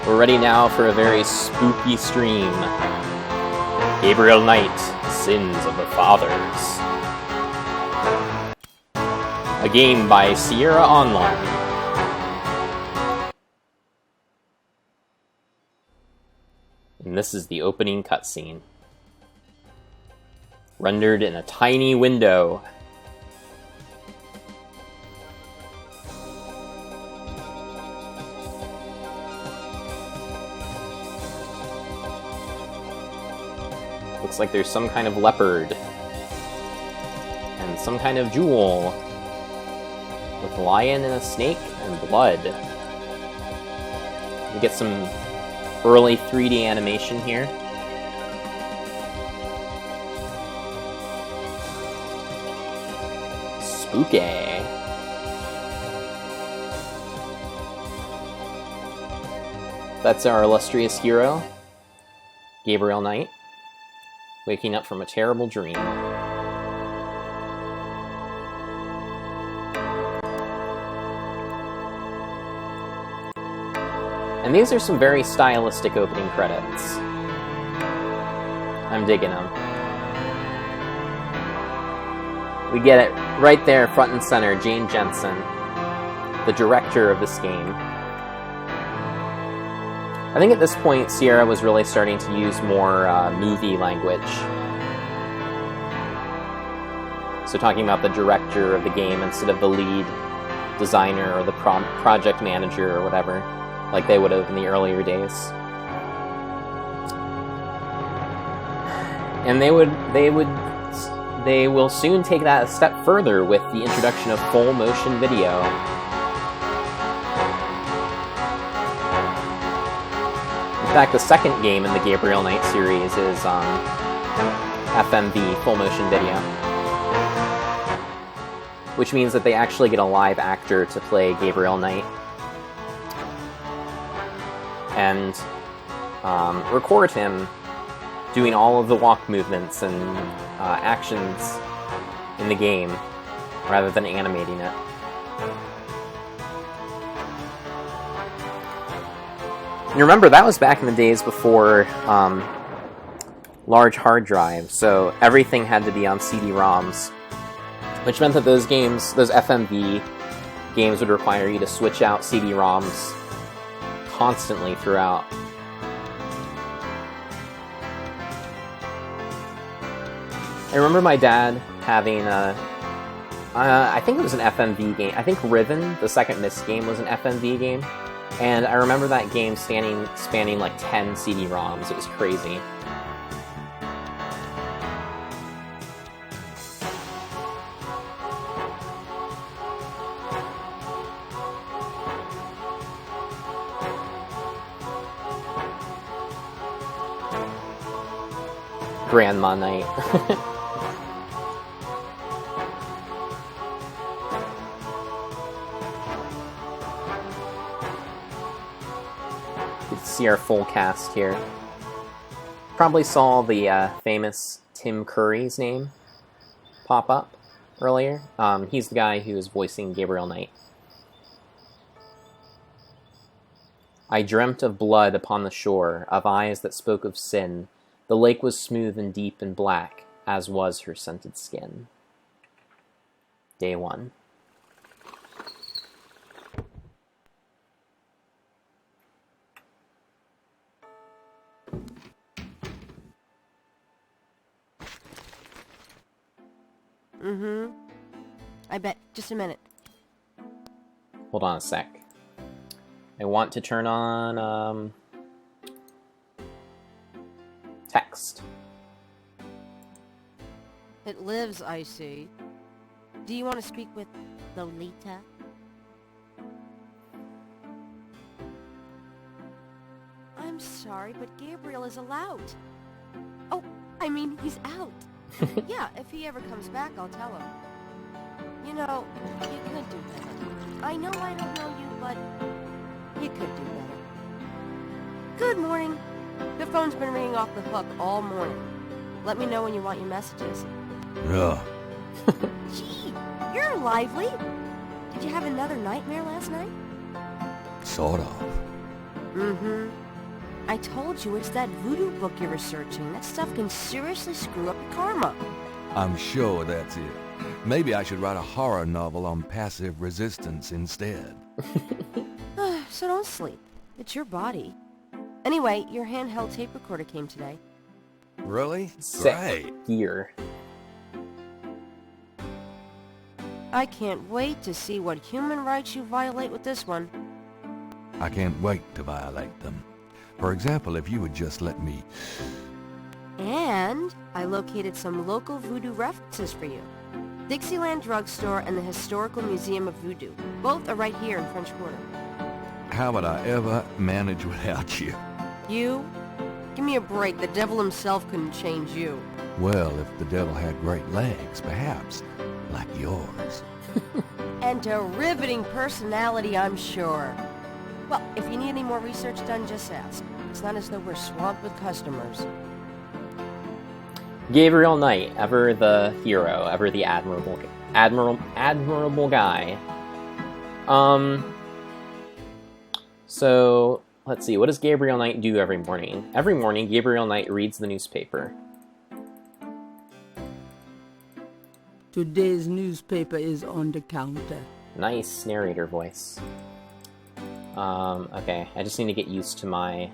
We're ready now for a very spooky stream. Gabriel Knight, Sins of the Fathers. A game by Sierra Online. And this is the opening cutscene. Rendered in a tiny window. Looks like there's some kind of leopard. And some kind of jewel. With a lion and a snake and blood. We get some early 3D animation here. Spooky. That's our illustrious hero, Gabriel Knight, waking up from a terrible dream. And these are some very stylistic opening credits. I'm digging them. We get it right there, front and center, Jane Jensen, the director of this game. I think at this point, Sierra was really starting to use more movie language. So talking about the director of the game instead of the lead designer or the project manager or whatever, like they would have in the earlier days. And they will soon take that a step further with the introduction of full motion video. In fact, the second game in the Gabriel Knight series is FMV, full motion video. Which means that they actually get a live actor to play Gabriel Knight. And record him doing all of the walk movements and actions in the game, rather than animating it. You remember, that was back in the days before large hard drives, so everything had to be on CD-ROMs, which meant that those games, those FMV games, would require you to switch out CD-ROMs constantly throughout. I remember my dad having I think it was an FMV game. I think Riven, the second Myst game, was an FMV game. And I remember that game spanning like 10 CD-ROMs. It was crazy. Grandma Knight. You can see our full cast here. Probably saw the famous Tim Curry's name pop up earlier. He's the guy who is voicing Gabriel Knight. I dreamt of blood upon the shore, of eyes that spoke of sin. The lake was smooth and deep and black, as was her scented skin. Day 1. Mm-hmm. I bet. Just a minute. Hold on a sec. I want to turn on, text. It lives, I see. Do you want to speak with Lolita? I'm sorry, but Gabriel is allowed. Oh, I mean, he's out. Yeah, if he ever comes back, I'll tell him. You know, you could do better. I know I don't know you, but you could do better. Good morning. The phone's been ringing off the hook all morning. Let me know when you want your messages. Yeah. Gee, you're lively. Did you have another nightmare last night? Sort of. Mm-hmm. I told you it's that voodoo book you're researching. That stuff can seriously screw up your karma. I'm sure that's it. Maybe I should write a horror novel on passive resistance instead. So don't sleep. It's your body. Anyway, your handheld tape recorder came today. Really? Sick. Great. Here. I can't wait to see what human rights you violate with this one. I can't wait to violate them. For example, if you would just let me... And I located some local voodoo references for you. Dixieland Drugstore and the Historical Museum of Voodoo. Both are right here in French Quarter. How would I ever manage without you? You? Give me a break. The devil himself couldn't change you. Well, if the devil had great legs, perhaps. Like yours. And a riveting personality, I'm sure. Well, if you need any more research done, just ask. It's not as though we're swamped with customers. Gabriel Knight, ever the hero, ever the admirable guy. So, let's see, what does Gabriel Knight do every morning? Every morning, Gabriel Knight reads the newspaper. Today's newspaper is on the counter. Nice narrator voice. Okay, I just need to get used to my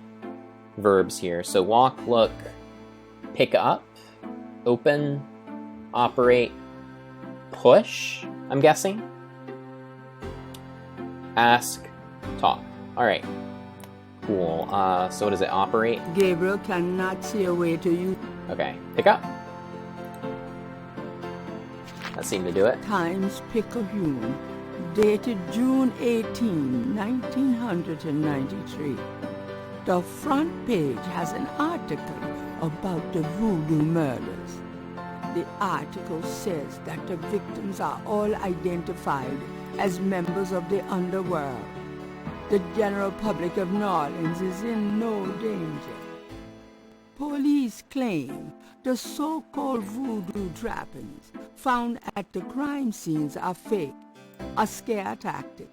verbs here. So walk, look, pick up, open, operate, push, I'm guessing. Ask, talk. Alright. Cool. So what is it? Operate? Gabriel cannot see a way to use Okay. Pick up. That seemed to do it. Times Picayune, dated June 18, 1993. The front page has an article about the voodoo murders. The article says that the victims are all identified as members of the underworld. The general public of New Orleans is in no danger. Police claim the so-called voodoo trappings found at the crime scenes are fake, a scare tactic,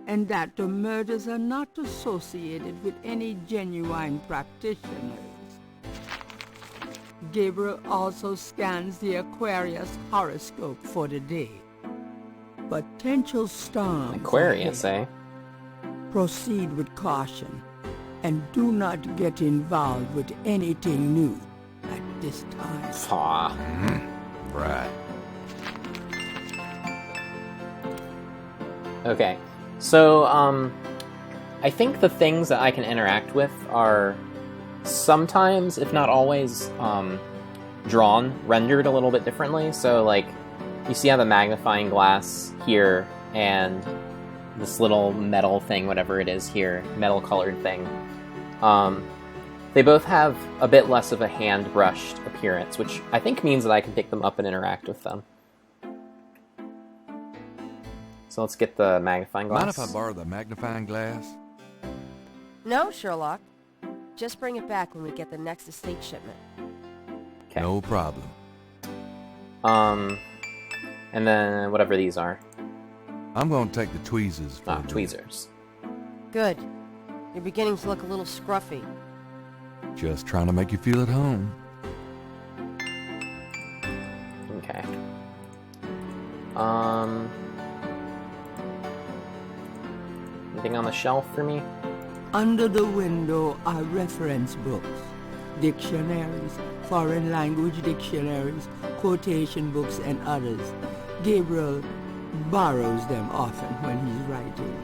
and that the murders are not associated with any genuine practitioners. Gabriel also scans the Aquarius horoscope for the day. Potential storms. Aquarius, eh? Proceed with caution and do not get involved with anything new at this time. Aw. Right. Okay. So, I think the things that I can interact with are sometimes, if not always, rendered a little bit differently. So, like, you see how the magnifying glass here and this little metal thing, whatever it is here, metal-colored thing, they both have a bit less of a hand-brushed appearance, which I think means that I can pick them up and interact with them. So let's get the magnifying glass. Mind if I borrow the magnifying glass? No, Sherlock. Just bring it back when we get the next estate shipment. Okay. No problem. And then whatever these are. I'm going to take the tweezers for Tweezers. Good. You're beginning to look a little scruffy. Just trying to make you feel at home. Okay. Anything on the shelf for me? Under the window are reference books, dictionaries, foreign language dictionaries, quotation books, and others. Gabriel borrows them often when he's writing.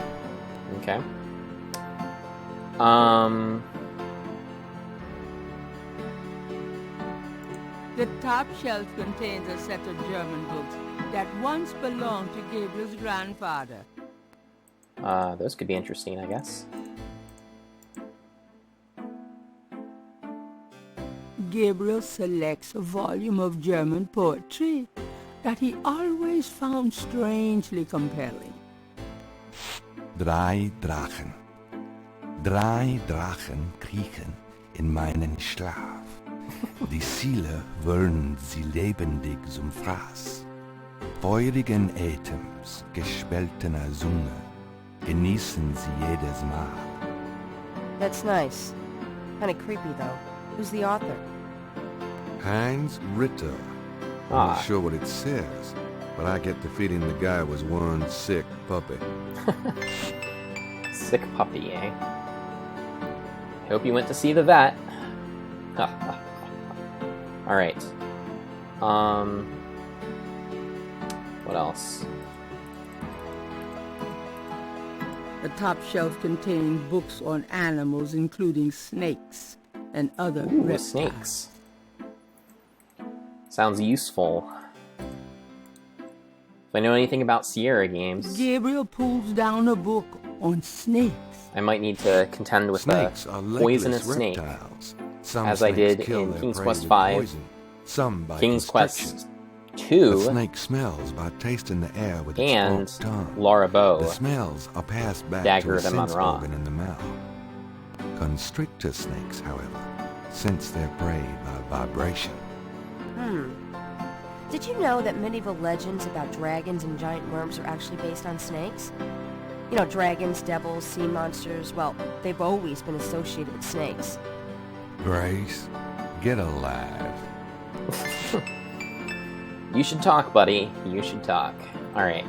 Okay. The top shelf contains a set of German books that once belonged to Gabriel's grandfather. Those could be interesting, I guess. Gabriel selects a volume of German poetry that he always found strangely compelling. Drei Drachen. Drei Drachen kriechen in meinen Schlaf. Die Ziele wollen sie lebendig zum Fraß. Feurigen Atems, gespaltener Zunge, genießen sie jedes Mal. That's nice. Kinda creepy, though. Who's the author? Heinz Ritter. I'm Ah. not sure what it says, but I get the feeling the guy was one sick puppy. Sick puppy, eh? Hope you went to see the vet. Alright. What else? The top shelf contained books on animals, including snakes and other Ooh, reptiles. snakes. Sounds useful. If I know anything about Sierra games, Gabriel pulls down a book on snakes. I might need to contend with Snakes a are poisonous legless snake, reptiles. Some as I snakes did kill in their King's prey Quest with V, poison, some by King's constriction. Quest A 2, snake smells by tasting the air with its and forked tongue. Laura The Bow. smells are passed back Dagger to a of the sense Munra. organ in the mouth. Constrictor snakes, however, sense their prey by vibration. Did you know that medieval legends about dragons and giant worms are actually based on snakes? You know, dragons, devils, sea monsters, well, they've always been associated with snakes. Grace, get alive. You should talk, buddy. You should talk. Alright,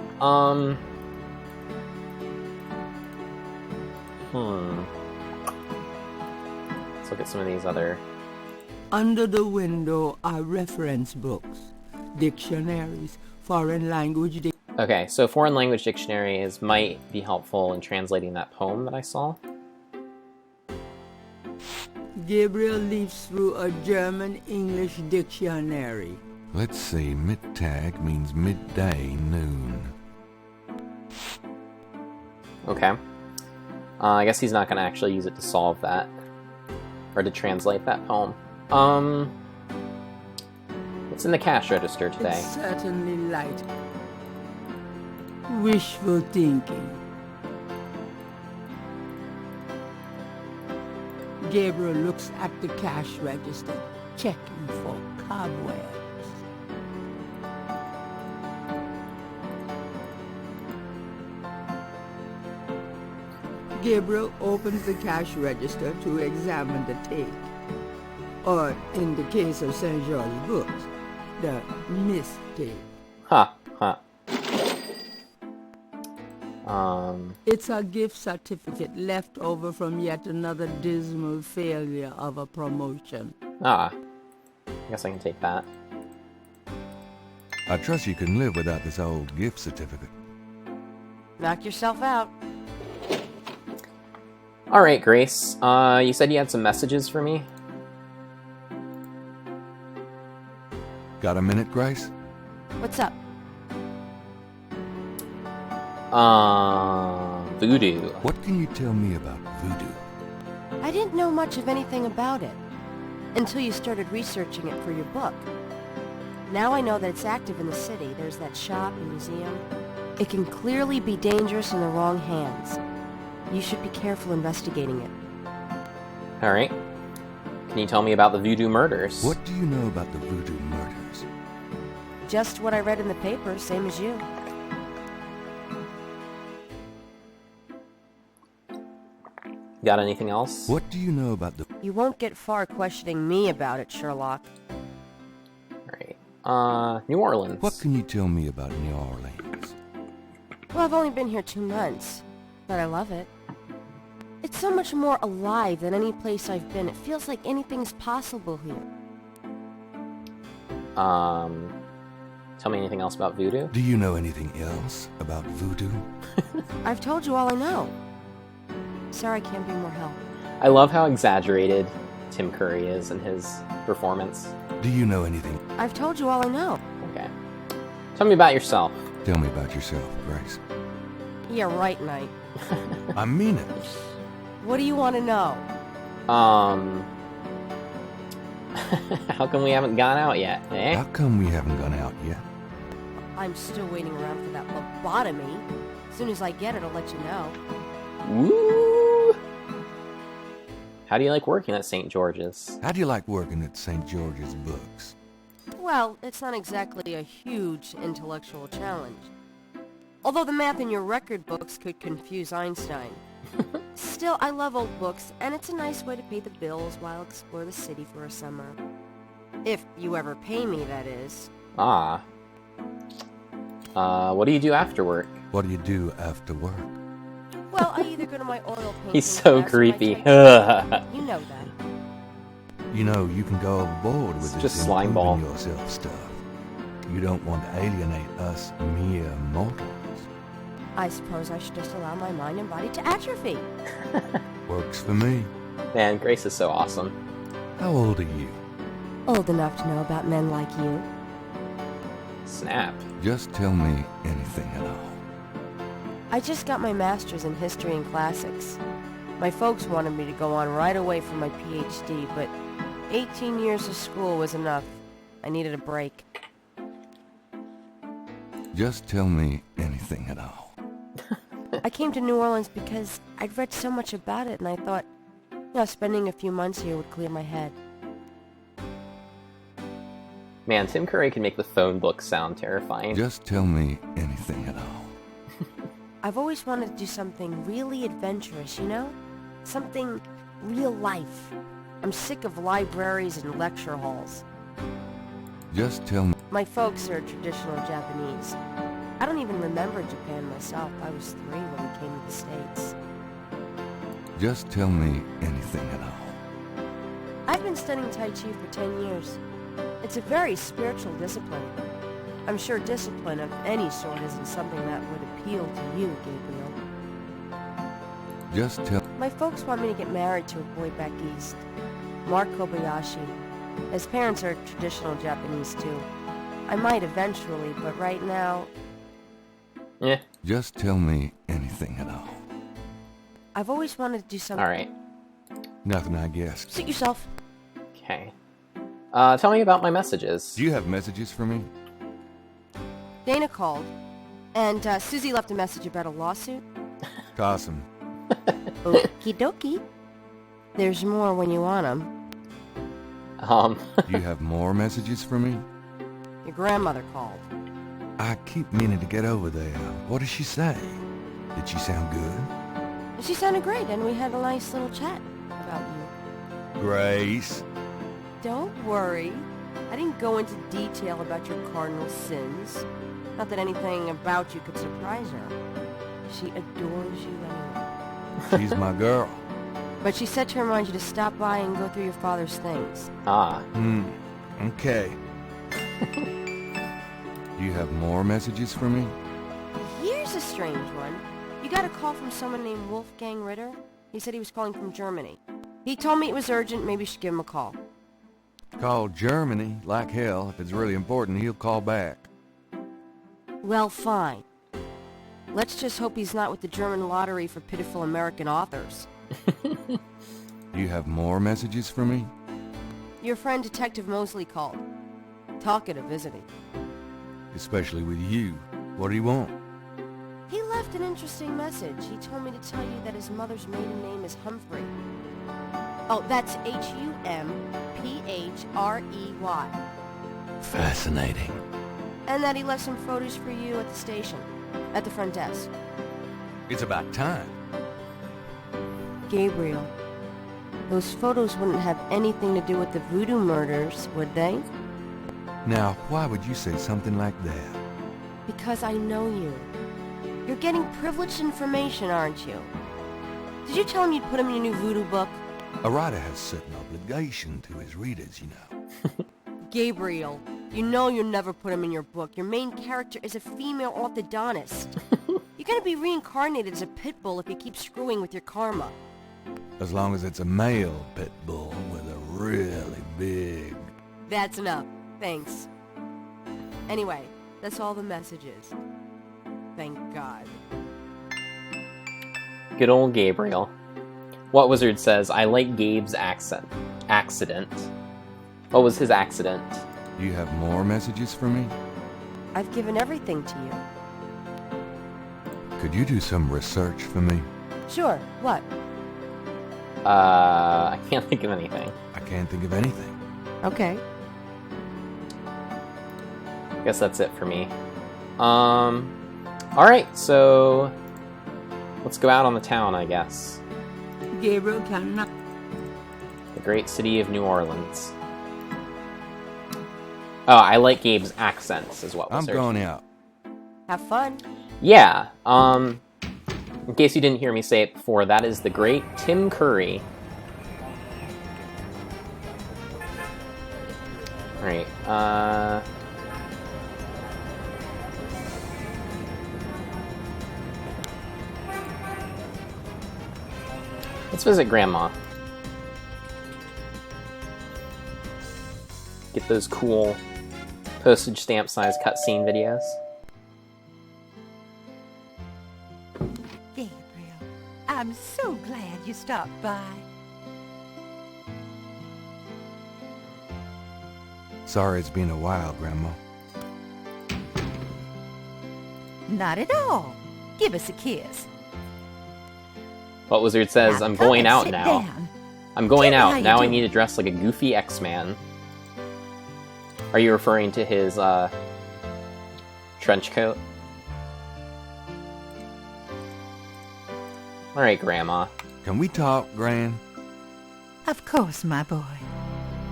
Let's look at some of these other... Under the window are reference books, dictionaries, foreign language Okay, so foreign language dictionaries might be helpful in translating that poem that I saw. Gabriel leafs through a German-English dictionary. Let's see, Mittag means midday, noon. Okay. I guess he's not going to actually use it to solve that. Or to translate that poem. What's in the cash register today? It's certainly light. Wishful thinking. Gabriel looks at the cash register, checking for cobwebs. Gabriel opens the cash register to examine the take. Or, in the case of St. George's books, the mistake. Huh. It's a gift certificate left over from yet another dismal failure of a promotion. I guess I can take that. I trust you can live without this old gift certificate. Knock yourself out. Alright, Grace. You said you had some messages for me? Got a minute, Grace? What's up? Voodoo. What can you tell me about voodoo? I didn't know much of anything about it until you started researching it for your book. Now I know that it's active in the city. There's that shop and museum. It can clearly be dangerous in the wrong hands. You should be careful investigating it. Alright. Can you tell me about the voodoo murders? What do you know about the voodoo murders? Just what I read in the paper, same as you. Got anything else? What do you know about the... You won't get far questioning me about it, Sherlock. Alright. New Orleans. What can you tell me about New Orleans? Well, I've only been here 2 months, but I love it. It's so much more alive than any place I've been. It feels like anything's possible here. Tell me anything else about voodoo? Do you know anything else about voodoo? I've told you all I know. Sorry I can't be more help. I love how exaggerated Tim Curry is in his performance. Do you know anything? I've told you all I know. Okay. Tell me about yourself. Tell me about yourself, Grace. Yeah, right, Knight. I mean it. What do you want to know? How come we haven't gone out yet, eh? How come we haven't gone out yet? I'm still waiting around for that lobotomy. As soon as I get it, I'll let you know. Woo! How do you like working at St. George's? How do you like working at St. George's Books? Well, it's not exactly a huge intellectual challenge. Although the math in your record books could confuse Einstein. Still, I love old books, and it's a nice way to pay the bills while I explore the city for a summer. If you ever pay me, that is. Ah. What do you do after work? What do you do after work? Well, I either go to my oil painting He's so class or my creepy. type- You know that. You know, you can go overboard with It's this just slime ball. improving yourself stuff. You don't want to alienate us mere mortals. I suppose I should just allow my mind and body to atrophy. Works for me. Man, Grace is so awesome. How old are you? Old enough to know about men like you. Snap. Just tell me anything at all. I just got my master's in history and classics. My folks wanted me to go on right away for my PhD, but 18 years of school was enough. I needed a break. Just tell me anything at all. I came to New Orleans because I'd read so much about it, and I thought, spending a few months here would clear my head. Man, Tim Curry can make the phone book sound terrifying. Just tell me anything at all. I've always wanted to do something really adventurous, you know? Something real life. I'm sick of libraries and lecture halls. Just tell me. My folks are traditional Japanese. I don't even remember Japan myself. I was 3 when we came to the States. Just tell me anything at all. I've been studying Tai Chi for 10 years. It's a very spiritual discipline. I'm sure discipline of any sort isn't something that would appeal to you, Gabriel. Just tell. My folks want me to get married to a boy back east, Mark Kobayashi. His parents are traditional Japanese too. I might eventually, but right now, Yeah. Just tell me anything at all. I've always wanted to do something. Alright. Nothing, I guess. Suit yourself. Okay. Tell me about my messages. Do you have messages for me? Dana called, and Susie left a message about a lawsuit. Awesome. Okie dokie. There's more when you want 'em. Do you have more messages for me? Your grandmother called. I keep meaning to get over there. What did she say? Did she sound good? She sounded great, and we had a nice little chat about you. Grace. Don't worry. I didn't go into detail about your cardinal sins. Not that anything about you could surprise her. She adores you anyway. She's my girl. But she said to remind you to stop by and go through your father's things. Ah. Okay. Do you have more messages for me? Here's a strange one. You got a call from someone named Wolfgang Ritter? He said he was calling from Germany. He told me it was urgent, maybe you should give him a call. Call Germany. Like hell. If it's really important, he'll call back. Well, fine. Let's just hope he's not with the German lottery for pitiful American authors. Do you have more messages for me? Your friend Detective Mosley called. Talkative, isn't he? Especially with you. What do you want? He left an interesting message. He told me to tell you that his mother's maiden name is Humphrey. Oh, that's Humprey. Fascinating. And that he left some photos for you at the station, at the front desk. It's about time. Gabriel, those photos wouldn't have anything to do with the voodoo murders, would they? Now, why would you say something like that? Because I know you. You're getting privileged information, aren't you? Did you tell him you'd put him in your new voodoo book? A writer has certain obligation to his readers, you know. Gabriel, you know you'll never put him in your book. Your main character is a female orthodontist. You're gonna be reincarnated as a pit bull if you keep screwing with your karma. As long as it's a male pit bull with a really big... That's enough. Thanks. Anyway, that's all the messages. Thank God. Good old Gabriel. What Wizard says, I like Gabe's accident. What was his accident? Do you have more messages for me? I've given everything to you. Could you do some research for me? Sure, what? I can't think of anything. I can't think of anything. Okay. Guess that's it for me. Alright, so Let's go out on the town, I guess. Gabriel cannot. The great city of New Orleans. Oh, I like Gabe's accents as well. I'm going out. Have fun. Yeah, in case you didn't hear me say it before, that is the great Tim Curry. Alright, let's visit Grandma. Get those cool postage stamp size cutscene videos. Gabriel, I'm so glad you stopped by. Sorry it's been a while, Grandma. Not at all. Give us a kiss. What Wizard says, Now I'm come going and out sit now. down. I'm going Tell me how out. you Now I do. need to dress like a goofy X-Man. Are you referring to his, trench coat? Alright, Grandma. Can we talk, Gran? Of course, my boy.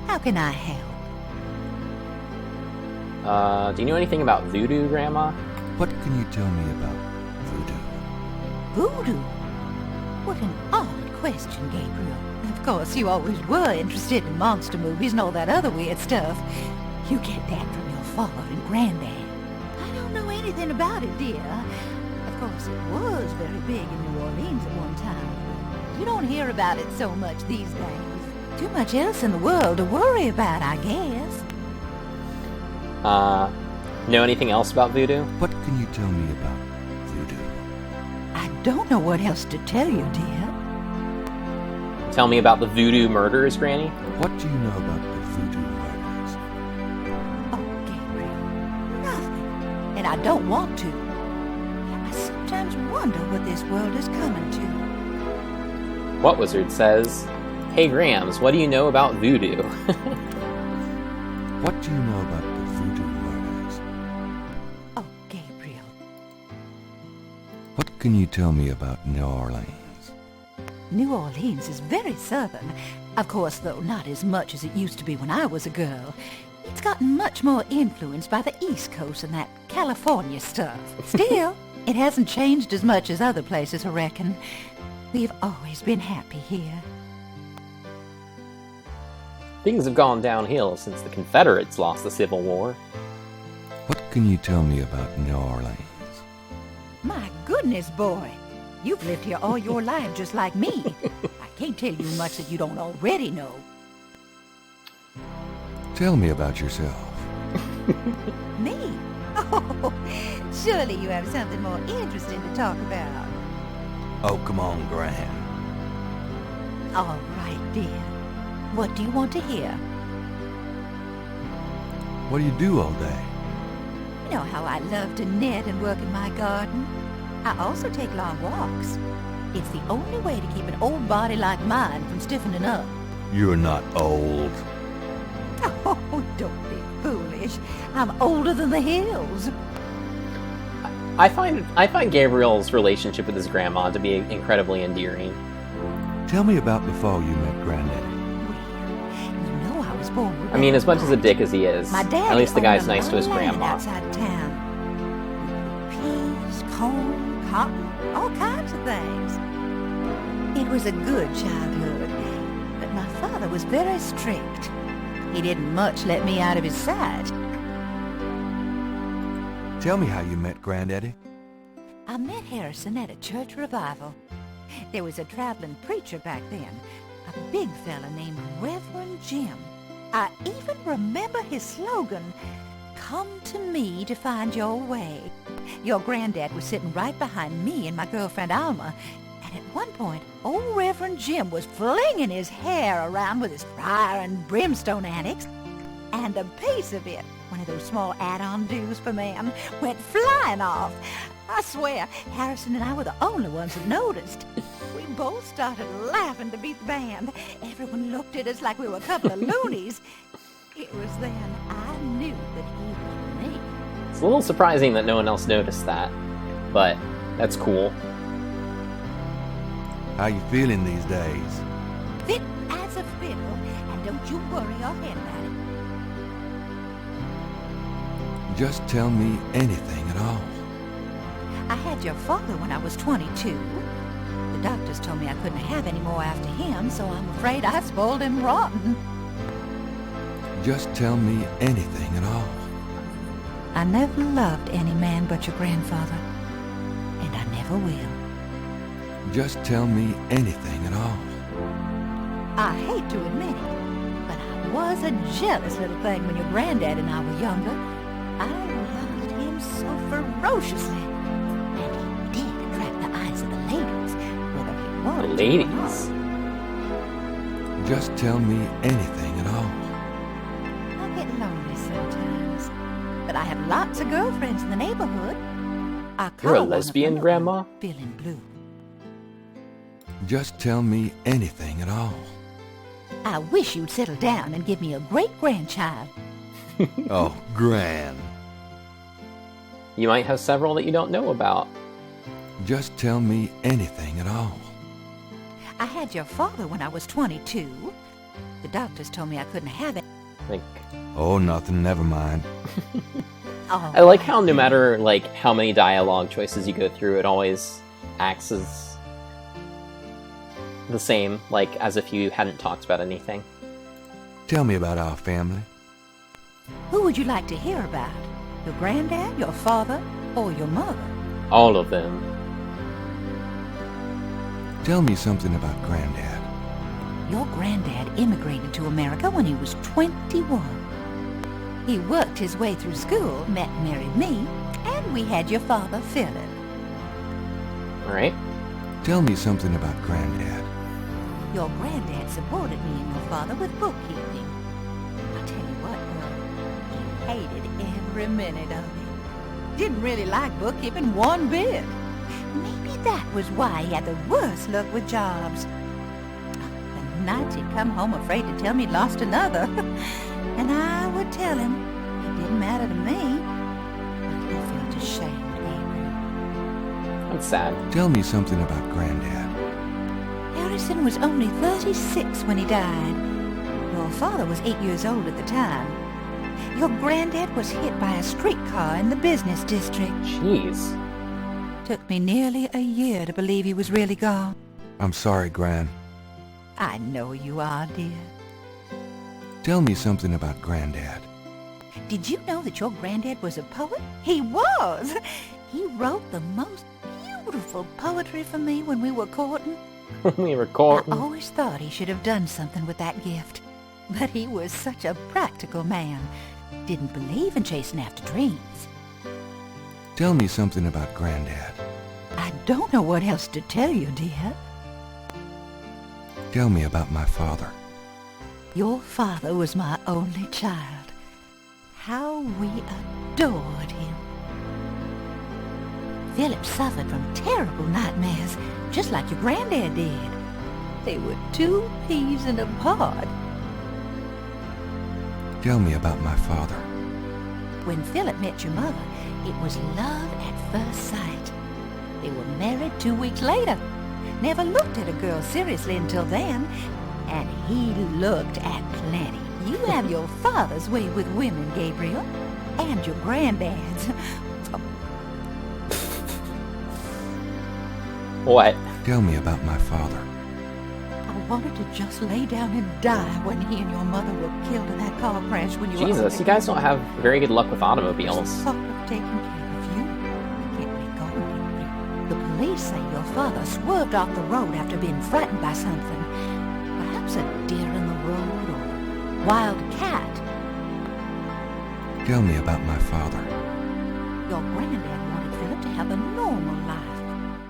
How can I help? Do you know anything about voodoo, Grandma? What can you tell me about voodoo? Voodoo? What an odd question, Gabriel. Of course, you always were interested in monster movies and all that other weird stuff. You get that from your father and granddad. I don't know anything about it, dear. Of course, it was very big in New Orleans at one time. You don't hear about it so much these days. Too much else in the world to worry about, I guess. Know anything else about voodoo? What can you tell me about voodoo? I don't know what else to tell you, dear. Tell me about the voodoo murders, Granny? What do you know about the voodoo murders? Oh, Gabriel, nothing. And I don't want to. I sometimes wonder what this world is coming to. What Wizard says, hey Grams, what do you know about voodoo? What do you know about the voodoo murders? Oh, Gabriel. What can you tell me about New Orleans? New Orleans is very southern. Of course, though, not as much as it used to be when I was a girl. It's gotten much more influenced by the East Coast and that California stuff. Still, it hasn't changed as much as other places, I reckon. We've always been happy here. Things have gone downhill since the Confederates lost the Civil War. What can you tell me about New Orleans? My goodness, boy. You've lived here all your life just like me. I can't tell you much that you don't already know. Tell me about yourself. Me? Oh, surely you have something more interesting to talk about. Oh, come on, Gran. All right, dear. What do you want to hear? What do you do all day? You know how I love to knit and work in my garden. I also take long walks. It's the only way to keep an old body like mine from stiffening up. You're not old. Oh, don't be foolish. I'm older than the hills. I find Gabriel's relationship with his grandma to be incredibly endearing. Tell me about before you met Granddaddy. You know I was born with I mean, that as much as a right. dick as he is, My dad at least the guy's owned nice to his lot of land grandma. outside town. Peas, corn, cotton, all kinds of things. It was a good childhood, but my father was very strict. He didn't much let me out of his sight. Tell me how you met Granddaddy. I met Harrison at a church revival. There was a traveling preacher back then, a big fella named Reverend Jim. I even remember his slogan, "Come to me to find your way." Your granddad was sitting right behind me and my girlfriend Alma, and at one point, old Reverend Jim was flinging his hair around with his fire and brimstone antics, and a piece of it, one of those small add-on do's for man, went flying off. I swear, Harrison and I were the only ones that noticed. We both started laughing to beat the band. Everyone looked at us like we were a couple of loonies. It was then I knew that he was me. It's a little surprising that no one else noticed that, but that's cool. How you feeling these days? Fit as a fiddle, and don't you worry your head about it. Just tell me anything at all. I had your father when I was 22. The doctors told me I couldn't have any more after him, so I'm afraid I spoiled him rotten. Just tell me anything at all. I never loved any man but your grandfather, and I never will. Just tell me anything at all. I hate to admit it, but I was a jealous little thing when your granddad and I were younger. I loved him so ferociously, and he did attract the eyes of the ladies, whether he wanted to or Ladies? not. Just tell me anything at all. I get lonely sometimes, but I have lots of girlfriends in the neighborhood. I You're a call one of lesbian, them Grandma? Feeling blue. Just tell me anything at all. I wish you'd settle down and give me a great-grandchild. Oh, Gran. You might have several that you don't know about. Just tell me anything at all. I had your father when I was 22. The doctors told me I couldn't have it. Like, Oh, nothing, never mind. Oh, I like how no matter like how many dialogue choices you go through, it always acts as the same, like as if you hadn't talked about anything. Tell me about our family. Who would you like to hear about? Your granddad, your father, or your mother? All of them. Tell me something about Granddad. Your granddad immigrated to America when he was 21. He worked his way through school, met and married me, and we had your father, Philip. Alright? Tell me something about Granddad. Your granddad supported me and your father with bookkeeping. I'll tell you what, though, he hated every minute of it. Didn't really like bookkeeping one bit. Maybe that was why he had the worst luck with jobs. The nights he'd come home afraid to tell me he'd lost another. And I would tell him it didn't matter to me. But he felt ashamed, Gabriel. That's sad. Tell me something about Granddad. Harrison was only 36 when he died. Your father was 8 years old at the time. Your granddad was hit by a streetcar in the business district. Jeez. Took me nearly a year to believe he was really gone. I'm sorry, Gran. I know you are, dear. Tell me something about Granddad. Did you know that your granddad was a poet? He was! He wrote the most beautiful poetry for me when we were courting. We were courting. I always thought he should have done something with that gift. But he was such a practical man. Didn't believe in chasing after dreams. Tell me something about Granddad. I don't know what else to tell you, dear. Tell me about my father. Your father was my only child. How we adored him. Philip suffered from terrible nightmares, just like your granddad did. They were 2 peas in a pod. Tell me about my father. When Philip met your mother, it was love at first sight. They were married 2 weeks later. Never looked at a girl seriously until then. And he looked at plenty. You have your father's way with women, Gabriel. And your granddad's. What? Tell me about my father. I wanted to just lay down and die when he and your mother were killed in that car crash when you were Jesus, older. you guys don't have very good luck with automobiles. Thought of taking care of you. Get me going, Gabriel. The police say your father swerved off the road after being frightened by something. Perhaps a deer in the road or wild cat. Tell me about my father. Your granddad wanted Philip to have a normal life.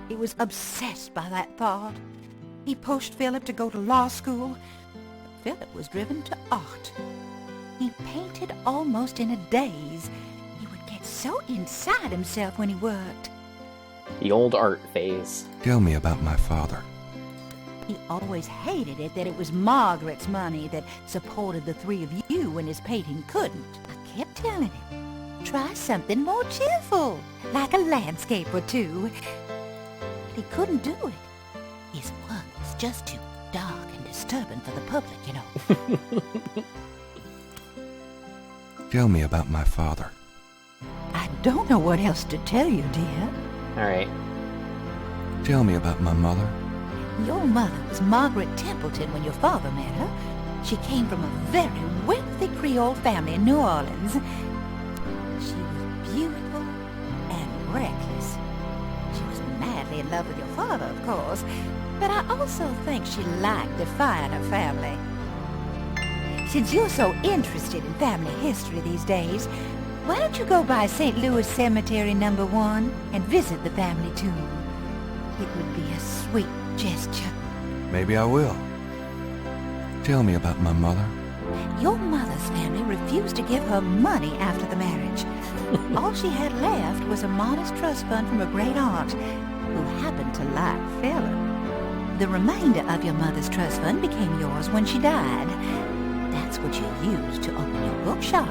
He was obsessed by that thought. He pushed Philip to go to law school. Philip was driven to art. He painted almost in a daze. He would get so inside himself when he worked. The old art phase. Tell me about my father. He always hated it that it was Margaret's money that supported the 3 of you when his painting couldn't. I kept telling him, try something more cheerful, like a landscape or 2. But he couldn't do it. His work just too dark and disturbing for the public, you know. Tell me about my father. I don't know what else to tell you, dear. Alright. Tell me about my mother. Your mother was Margaret Templeton when your father met her. She came from a very wealthy Creole family in New Orleans. She was beautiful and reckless. She was madly in love with your father, of course, but I also think she liked defying her family. Since you're so interested in family history these days, why don't you go by St. Louis Cemetery No. 1 and visit the family tomb? It would be a sweet gesture. Maybe I will. Tell me about my mother. Your mother's family refused to give her money after the marriage. All she had left was a modest trust fund from a great aunt, who happened to like Philip. The remainder of your mother's trust fund became yours when she died. That's what you used to open your bookshop.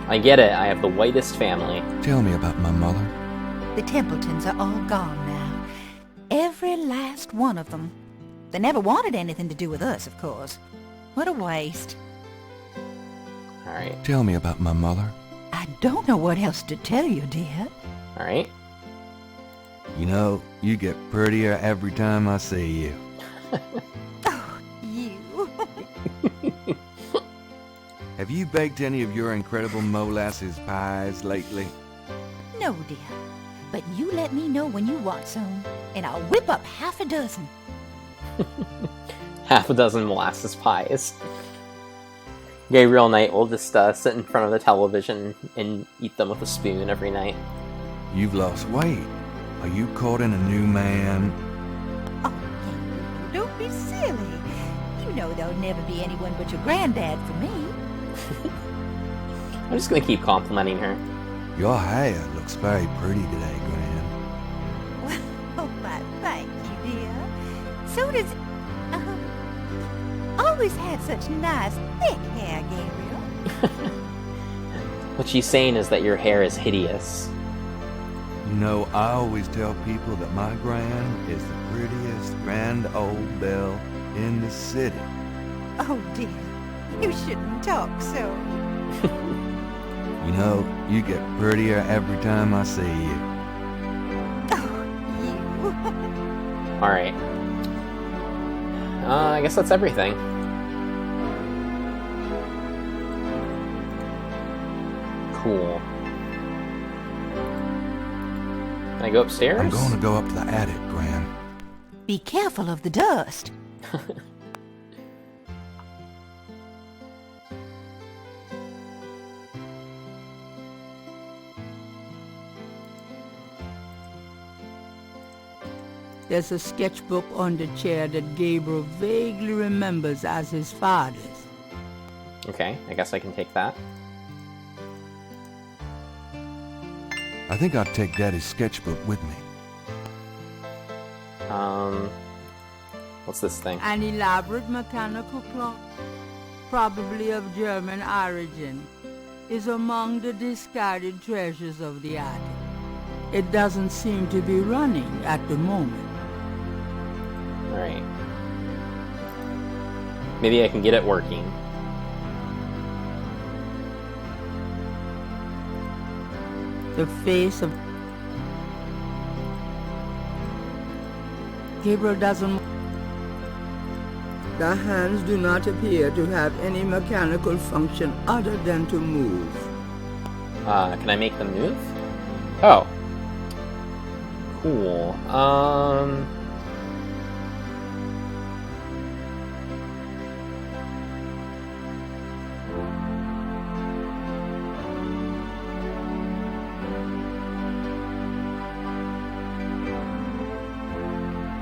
I get it. I have the whitest family. Tell me about my mother. The Templetons are all gone now. Every last one of them. They never wanted anything to do with us, of course. What a waste. Alright. Tell me about my mother. I don't know what else to tell you, dear. Alright. You know, you get prettier every time I see you. Oh, you. Have you baked any of your incredible molasses pies lately? No, dear. But you let me know when you want some, and I'll whip up half a dozen. Half a dozen molasses pies. Gabriel and I will just sit in front of the television and eat them with a spoon every night. You've lost weight. Are you courting a new man? Oh, don't be silly. You know there'll never be anyone but your granddad for me. I'm just gonna keep complimenting her. Your hair looks very pretty today, Gran. Oh, my thank you, dear. So does... always had such nice, thick hair, Gabriel. What she's saying is that your hair is hideous. You know, I always tell people that my Gran is the prettiest grand old belle in the city. Oh, dear. You shouldn't talk so. You know, you get prettier every time I see you. Oh, you. Alright. I guess that's everything. Cool. Can I go upstairs? I'm going to go up to the attic, Gran. Be careful of the dust. There's a sketchbook on the chair that Gabriel vaguely remembers as his father's. Okay, I guess I can take that. I think I'll take Daddy's sketchbook with me. What's this thing? An elaborate mechanical clock, probably of German origin, is among the discarded treasures of the attic. It doesn't seem to be running at the moment. Alright. Maybe I can get it working. The face of Gabriel doesn't. The hands do not appear to have any mechanical function other than to move. Can I make them move? Oh. Cool.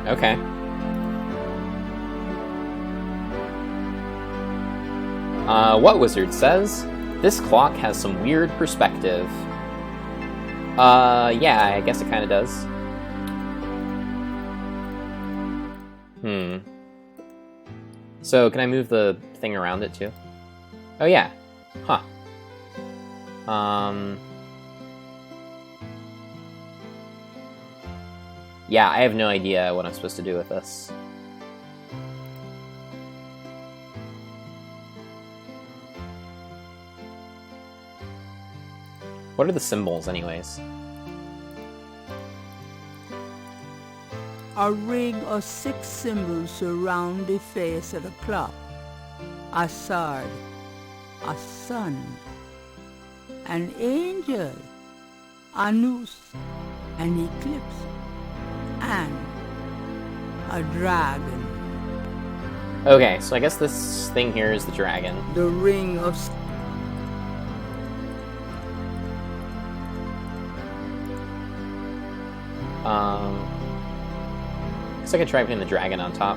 Okay. What Wizard says? This clock has some weird perspective. Yeah, I guess it kinda does. So, can I move the thing around it too? Oh yeah. Huh. Yeah, I have no idea what I'm supposed to do with this. What are the symbols, anyways? A ring of 6 symbols surround the face of the clock. A sword, a sun, an angel, a noose, an eclipse, and a dragon. Okay, so I guess this thing here is the dragon. The ring of... Guess I could try putting the dragon on top.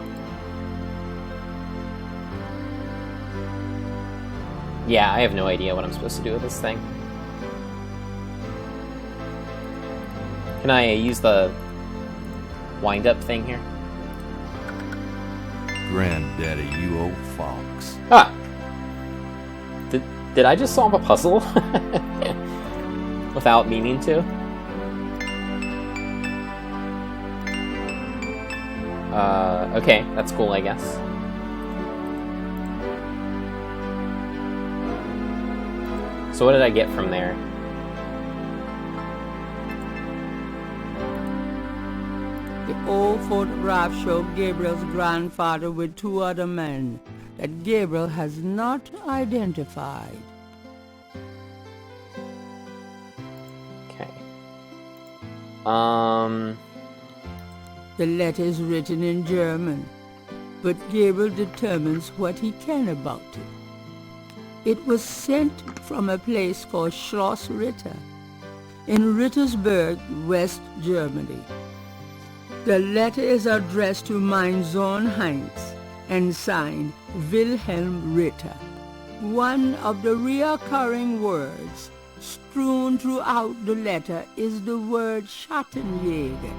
Yeah, I have no idea what I'm supposed to do with this thing. Can I use the wind-up thing here? Granddaddy, you old fox. Ah! Did I just solve a puzzle? Without meaning to? Okay, that's cool, I guess. So what did I get from there? The old photograph showed Gabriel's grandfather with 2 other men that Gabriel has not identified. Okay. The letter is written in German, but Gabriel determines what he can about it. It was sent from a place called Schloss Ritter in Rittersberg, West Germany. The letter is addressed to mein Sohn Heinz and signed Wilhelm Ritter. One of the recurring words strewn throughout the letter is the word Schattenjäger.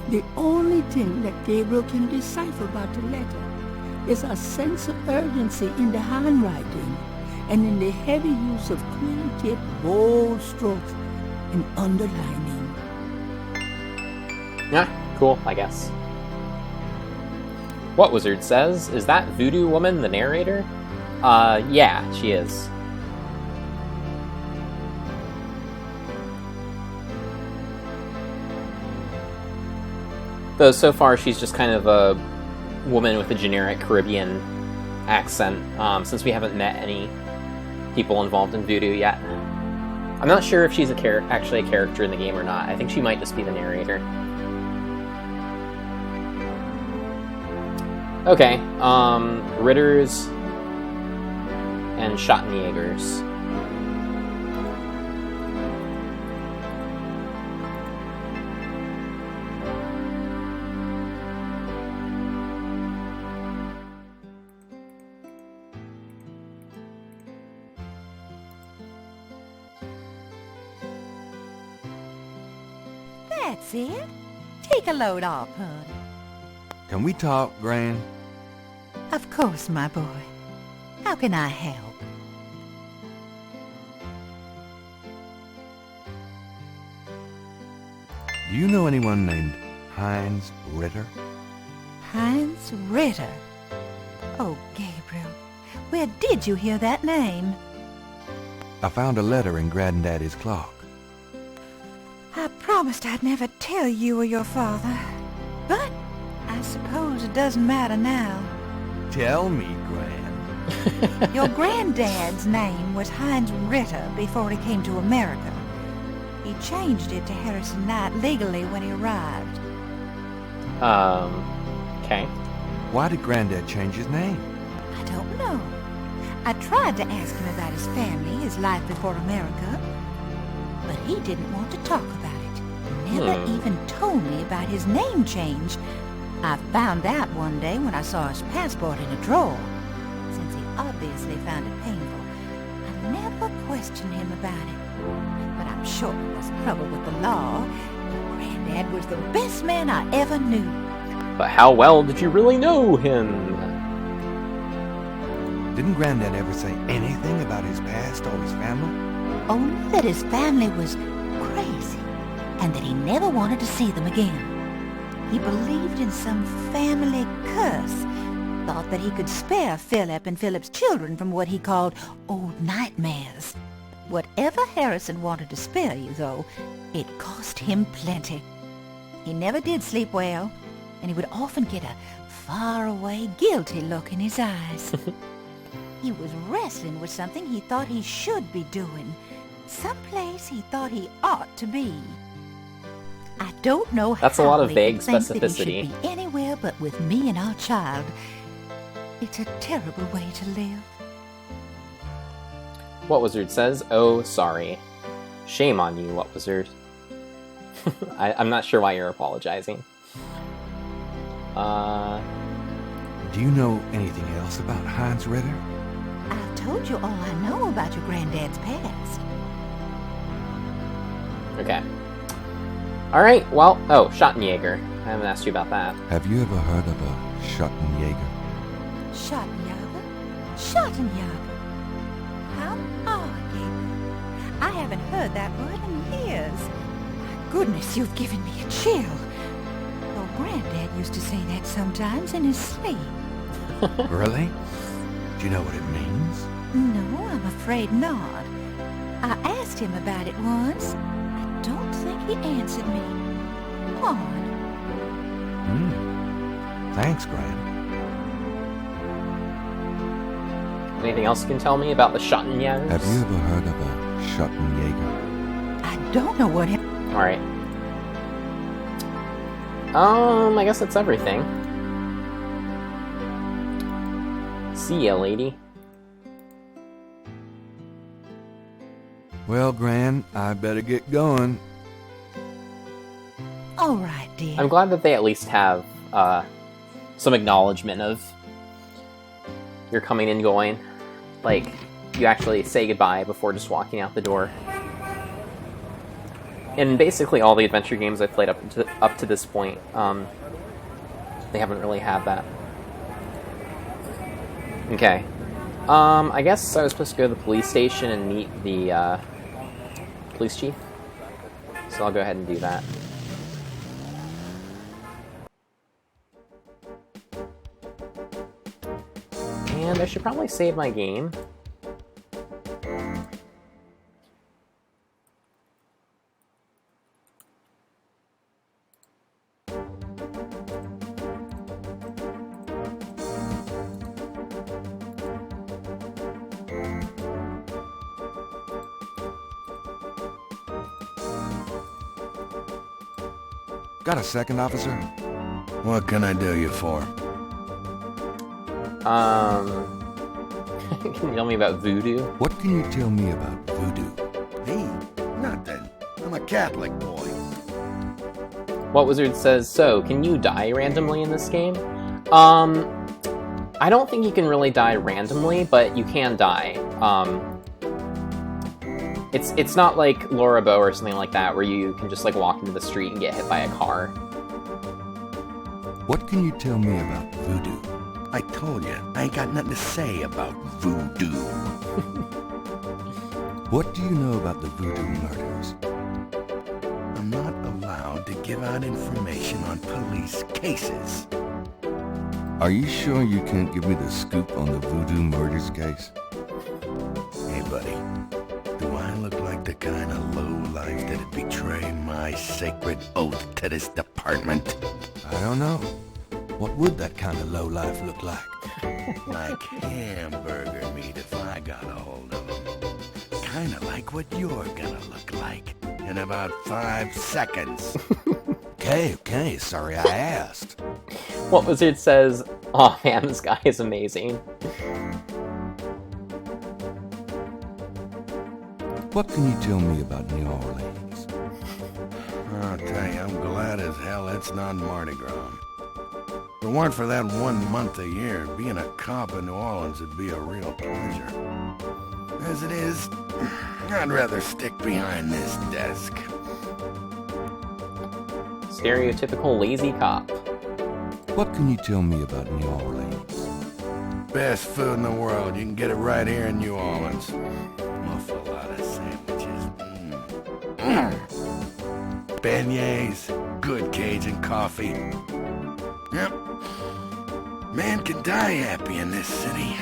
The only thing that Gabriel can decipher about the letter is a sense of urgency in the handwriting and in the heavy use of quill-tipped bold strokes and underlining. Yeah, cool, I guess. What Wizard says, is that Voodoo Woman the narrator? Yeah, she is. Though so far she's just kind of a woman with a generic Caribbean accent, since we haven't met any people involved in voodoo yet. I'm not sure if she's actually a character in the game or not. I think she might just be the narrator. Okay, Ritters and Schattenjägers. That's it. Take a load off, hon. Can we talk, Gran? Of course, my boy. How can I help? Do you know anyone named Heinz Ritter? Heinz Ritter. Oh, Gabriel, where did you hear that name? I found a letter in Granddaddy's clock. I promised I'd never tell you or your father, but I suppose it doesn't matter now. Tell me, Gran. Your granddad's name was Heinz Ritter before he came to America. He changed it to Harrison Knight legally when he arrived. Okay. Why did Granddad change his name? I don't know. I tried to ask him about his family, his life before America, but he didn't want to talk about it. Never even told me about his name change. I found out one day when I saw his passport in a drawer. Since he obviously found it painful, I never questioned him about it. But I'm sure there was trouble with the law. Your granddad was the best man I ever knew. But how well did you really know him? Didn't Granddad ever say anything about his past or his family? Only that his family was crazy, and that he never wanted to see them again. He believed in some family curse, thought that he could spare Philip and Philip's children from what he called old nightmares. Whatever Harrison wanted to spare you, though, it cost him plenty. He never did sleep well, and he would often get a far-away, guilty look in his eyes. He was wrestling with something he thought he should be doing, someplace he thought he ought to be. I don't know That's a how lot of he vague thinks that he specificity. should be anywhere but with me and our child. It's a terrible way to live. What Wizard says, oh, sorry. Shame on you, What Wizard. I'm not sure why you're apologizing. Do you know anything else about Heinz Ritter? I've told you all I know about your granddad's past. Okay. Alright, well, oh, Schottenjäger. I haven't asked you about that. Have you ever heard of a Schottenjäger? Schottenjäger? Schottenjäger? How odd, Gabriel. I haven't heard that word in years. My goodness, you've given me a chill. Your granddad used to say that sometimes in his sleep. Really? Do you know what it means? No, I'm afraid not. I asked him about it once. I don't think he answered me. Odd. Thanks, Gran. Anything else you can tell me about the Schottenjägers? Have you ever heard of a Schottenjäger? I don't know what it... Alright. I guess that's everything. See ya, lady. Well, Gran, I better get going. All right, dear. I'm glad that they at least have some acknowledgement of your coming and going. Like, you actually say goodbye before just walking out the door. In basically all the adventure games I've played up to this point, they haven't really had that. Okay. I guess I was supposed to go to the police station and meet the police chief. So I'll go ahead and do that. And I should probably save my game. Got a second, officer? What can I do you for? Can you tell me about voodoo? What can you tell me about voodoo? Me? Nothing. I'm a Catholic boy. What Wizard says, so, can you die randomly in this game? I don't think you can really die randomly, but you can die. It's not like Laura Bow or something like that, where you can just like walk into the street and get hit by a car. What can you tell me about voodoo? I told you, I ain't got nothing to say about voodoo. What do you know about the voodoo murders? I'm not allowed to give out information on police cases. Are you sure you can't give me the scoop on the voodoo murders case? Hey, buddy. Do I look like the kind of lowlife that'd betray my sacred oath to this department? I don't know. What would that kind of lowlife look like? Like hamburger meat if I got a hold of them. Kinda like what you're gonna look like in about 5 seconds. Okay, sorry I asked. What Wizard says, oh man, this guy is amazing. What can you tell me about New Orleans? I'll tell you, I'm glad as hell it's not Mardi Gras. If it weren't for that 1 month a year, being a cop in New Orleans would be a real pleasure. As it is, I'd rather stick behind this desk. Stereotypical lazy cop. What can you tell me about New Orleans? Best food in the world. You can get it right here in New Orleans. Awful lot of sandwiches. beignets, good Cajun coffee. Yep. Man can die happy in this city.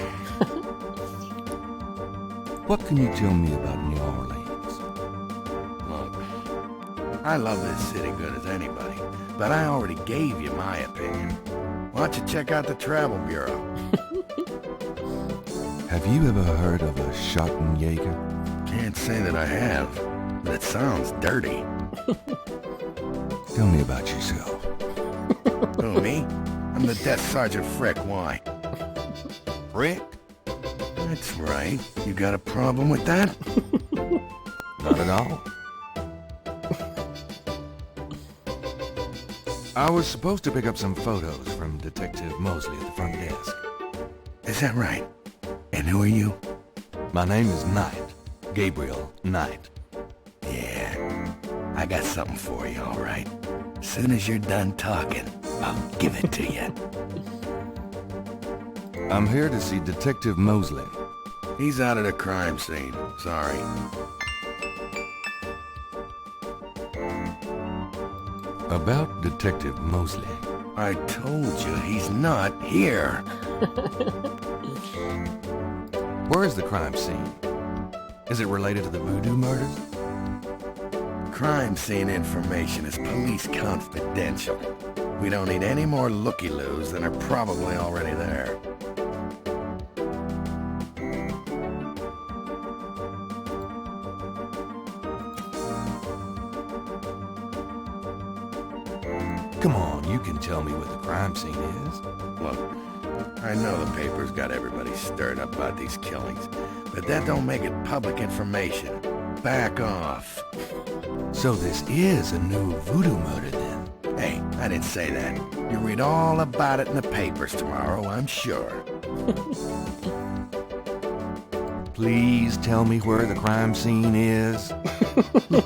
What can you tell me about New Orleans? Look, I love this city good as anybody, but I already gave you my opinion. Why don't you check out the Travel Bureau? Have you ever heard of a Schottenjäger? Can't say that I have, but it sounds dirty. Tell me about yourself. Who, me? I'm the Death Sergeant Frick. Why? Frick? That's right. You got a problem with that? Not at all. I was supposed to pick up some photos from Detective Mosley at the front desk. Is that right? And who are you? My name is Knight. Gabriel Knight. Yeah, I got something for you, all right. As soon as you're done talking, I'll give it to you. I'm here to see Detective Mosley. He's out of the crime scene. Sorry. About Detective Mosley. I told you he's not here. Where is the crime scene? Is it related to the voodoo murders? Crime scene information is police confidential. We don't need any more looky-loos than are probably already there. Come on, you can tell me where the crime scene is. Look, I know the paper's got everybody stirred up about these killings, but that don't make it public information. Back off. So this is a new voodoo murder then? Hey, I didn't say that. You'll read all about it in the papers tomorrow, I'm sure. Please tell me where the crime scene is.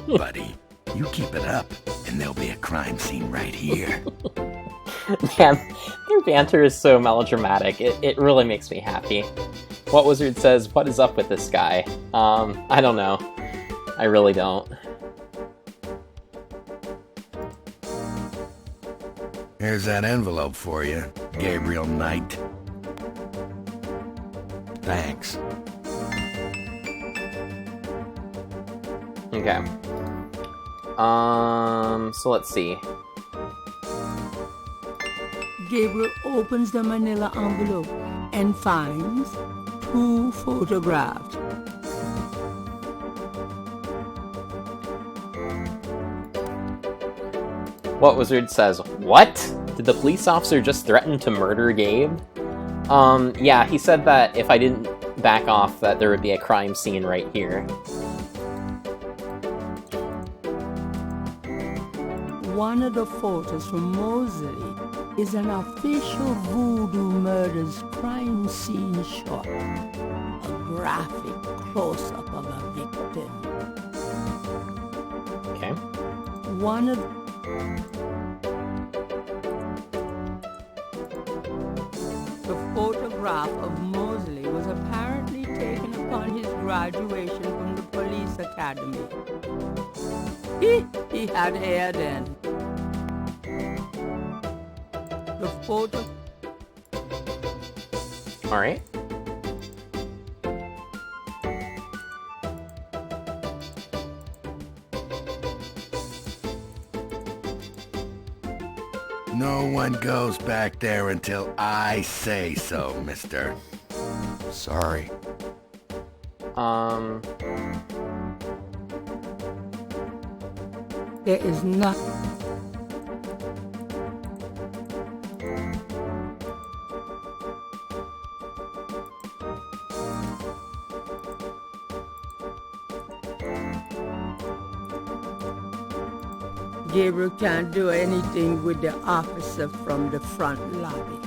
Buddy, you keep it up, and there'll be a crime scene right here. Man, their banter is so melodramatic. It really makes me happy. What Wizard says, what is up with this guy? I don't know. I really don't. Here's that envelope for you, Gabriel Knight. Thanks. Okay. So let's see. Gabriel opens the manila envelope and finds 2 photographs. What Wizard says, what? Did the police officer just threaten to murder Gabe? Yeah, he said that if I didn't back off, that there would be a crime scene right here. One of the photos from Mosley is an official Voodoo Murders crime scene shot. A graphic close-up of a victim. Okay. One of the photograph of Mosley was apparently taken upon his graduation from the police academy. He had hair then. The photo... Alright. No one goes back there until I say so, mister. Sorry. There is not... Gabriel can't do anything with the officer from the front lobby.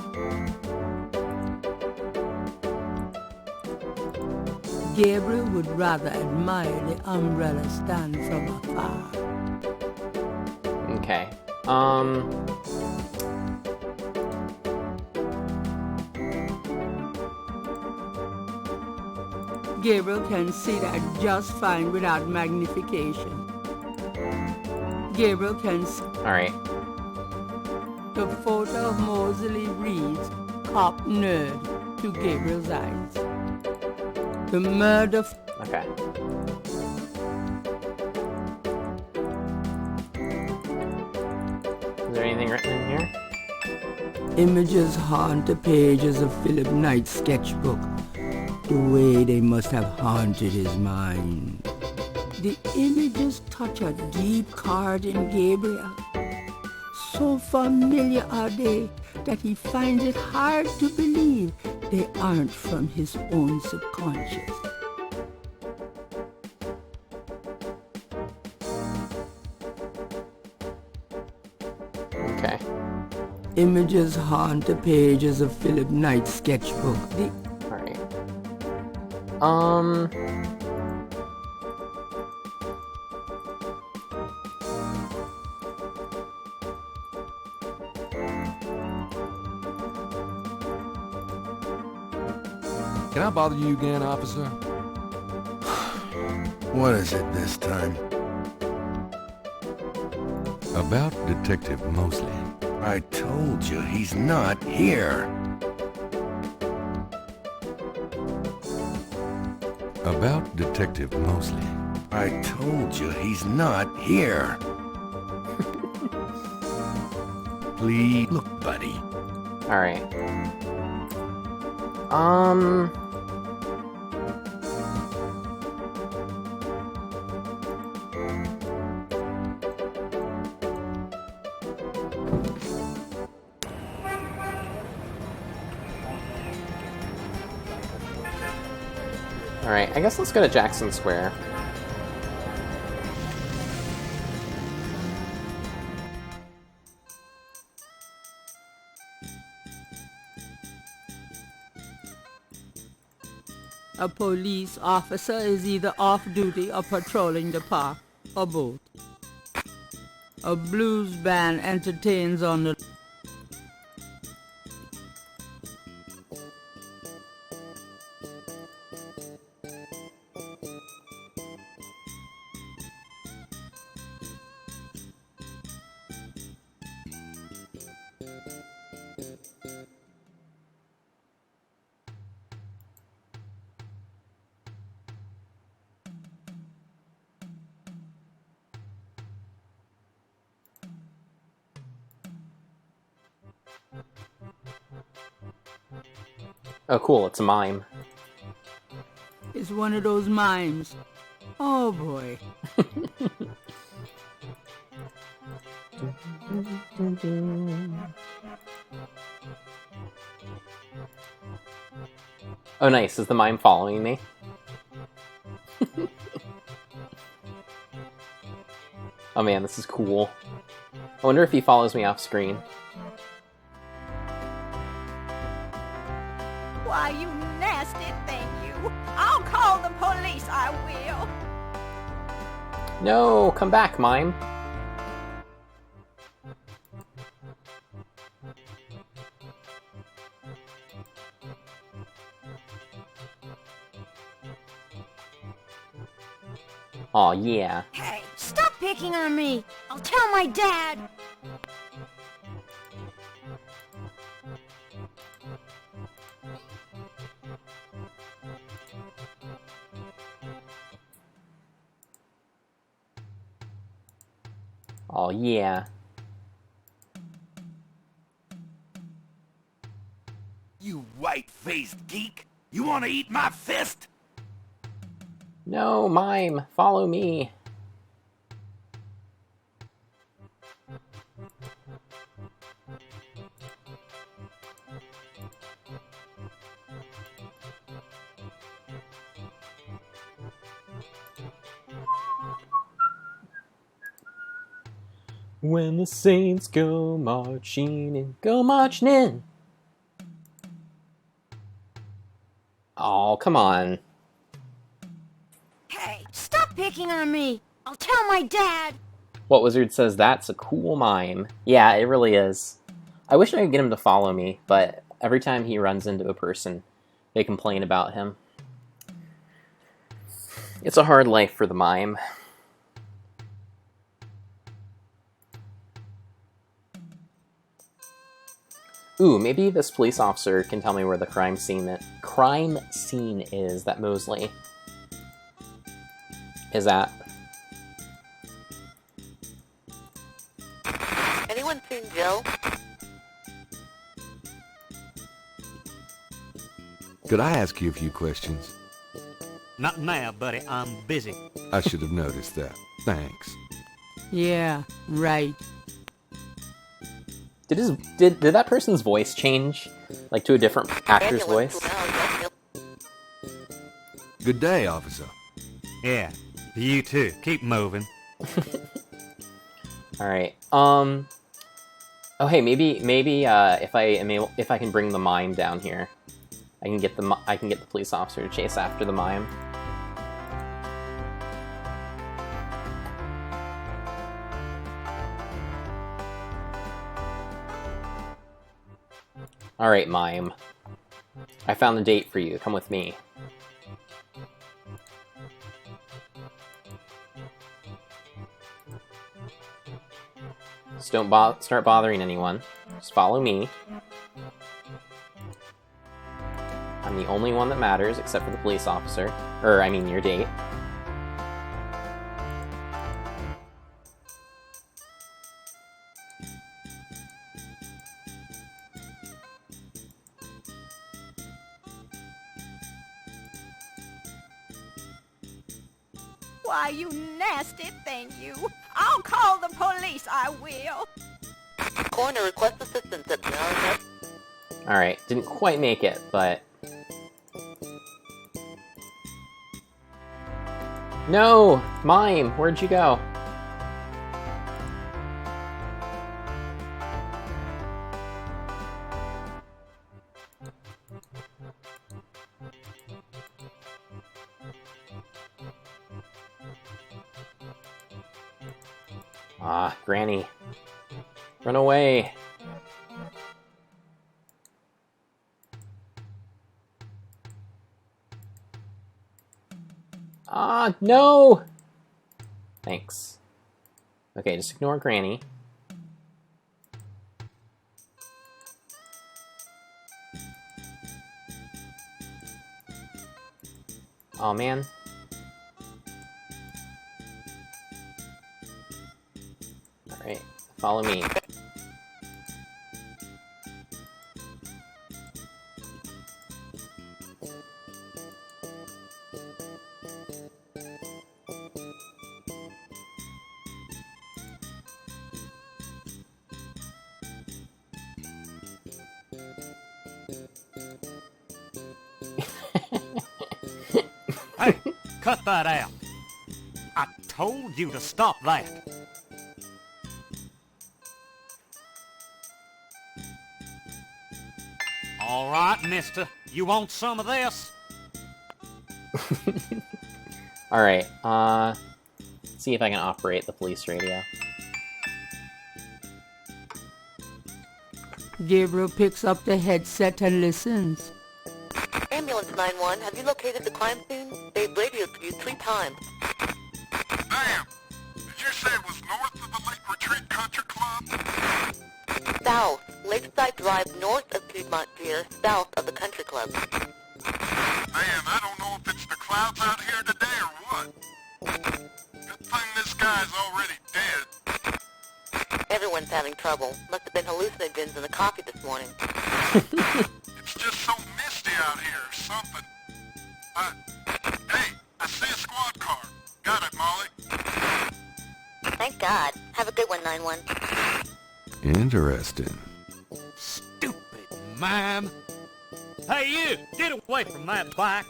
Gabriel would rather admire the umbrella stand from afar. Okay. Gabriel can see that just fine without magnification. Gabriel can see Alright. the photo of Mosley reads, cop nerd, to Gabriel's eyes. The murder... Okay. Is there anything written in here? Images haunt the pages of Philip Knight's sketchbook, the way they must have haunted his mind. The images touch a deep chord in Gabriel. So familiar are they that he finds it hard to believe they aren't from his own subconscious. Okay. Images haunt the pages of Philip Knight's sketchbook. Alright. Can I bother you again, officer? What is it this time? About Detective Mosley. I told you he's not here. About Detective Mosley. I told you he's not here. Please, look, buddy. Alright. Alright, I guess let's go to Jackson Square. A police officer is either off duty or patrolling the park, or both. A blues band entertains on the... Oh, cool, it's a mime. It's one of those mimes. Oh boy. Oh, nice. Is the mime following me? Oh man, this is cool. I wonder if he follows me off screen. Why, you nasty thing, you. I'll call the police, I will. No, come back, mime. Aw, yeah. Hey, stop picking on me! I'll tell my dad! Aw, yeah. You white-faced geek! You want to eat my fist? No, mime, follow me. When the saints go marching in, go marching in. Oh, come on. Hey, stop picking on me! I'll tell my dad! What Wizard says that's a cool mime. Yeah, it really is. I wish I could get him to follow me, but every time he runs into a person, they complain about him. It's a hard life for the mime. Ooh, maybe this police officer can tell me where the crime scene is that Mosley is at. Anyone seen Joe? Could I ask you a few questions? Not now, buddy. I'm busy. I should have noticed that. Thanks. Yeah, right. Did that person's voice change, like, to a different actor's voice? Good day, officer. Yeah, you too. Keep moving. All right. Oh, hey, maybe if I can bring the mime down here, I can get the police officer to chase after the mime. All right, mime. I found the date for you. Come with me. Just don't start bothering anyone. Just follow me. I'm the only one that matters, except for the police officer. Or, I mean, your date. Why, you nasty thing, you. I'll call the police, I will. Coroner requests assistance at the hour. Alright, didn't quite make it, but... No! Mime! Where'd you go? Ah, Granny. Run away. Ah, no! Thanks. Okay, just ignore Granny. Oh man. Alright, follow me. Hey, cut that out. I told you to stop that. All right, mister. You want some of this? Alright, see if I can operate the police radio. Gabriel picks up the headset and listens. Ambulance 911, have you located the crime scene? They've radioed for you 3 times. Damn! Did you say it was north of the Lake Retreat Country Club? South, Lakeside Drive north of Piedmont Pier, south of the country club. Man, I don't know if it's the clouds out here today or what. Good thing this guy's already dead. Everyone's having trouble. Must have been hallucinogens in the coffee this morning. It's just so misty out here or something. Hey, I see a squad car. Got it, Molly. Thank God. Have a good one, 911. Interesting. Stupid mime. Hey, you! Get away from that bike.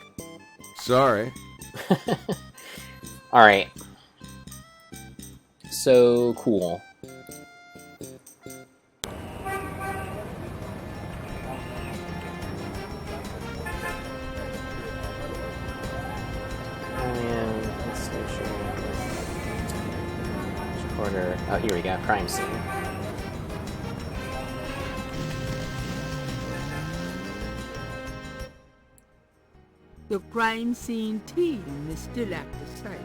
Sorry. Alright. So cool. Oh, here we go. Crime scene. The crime scene team is still at the site.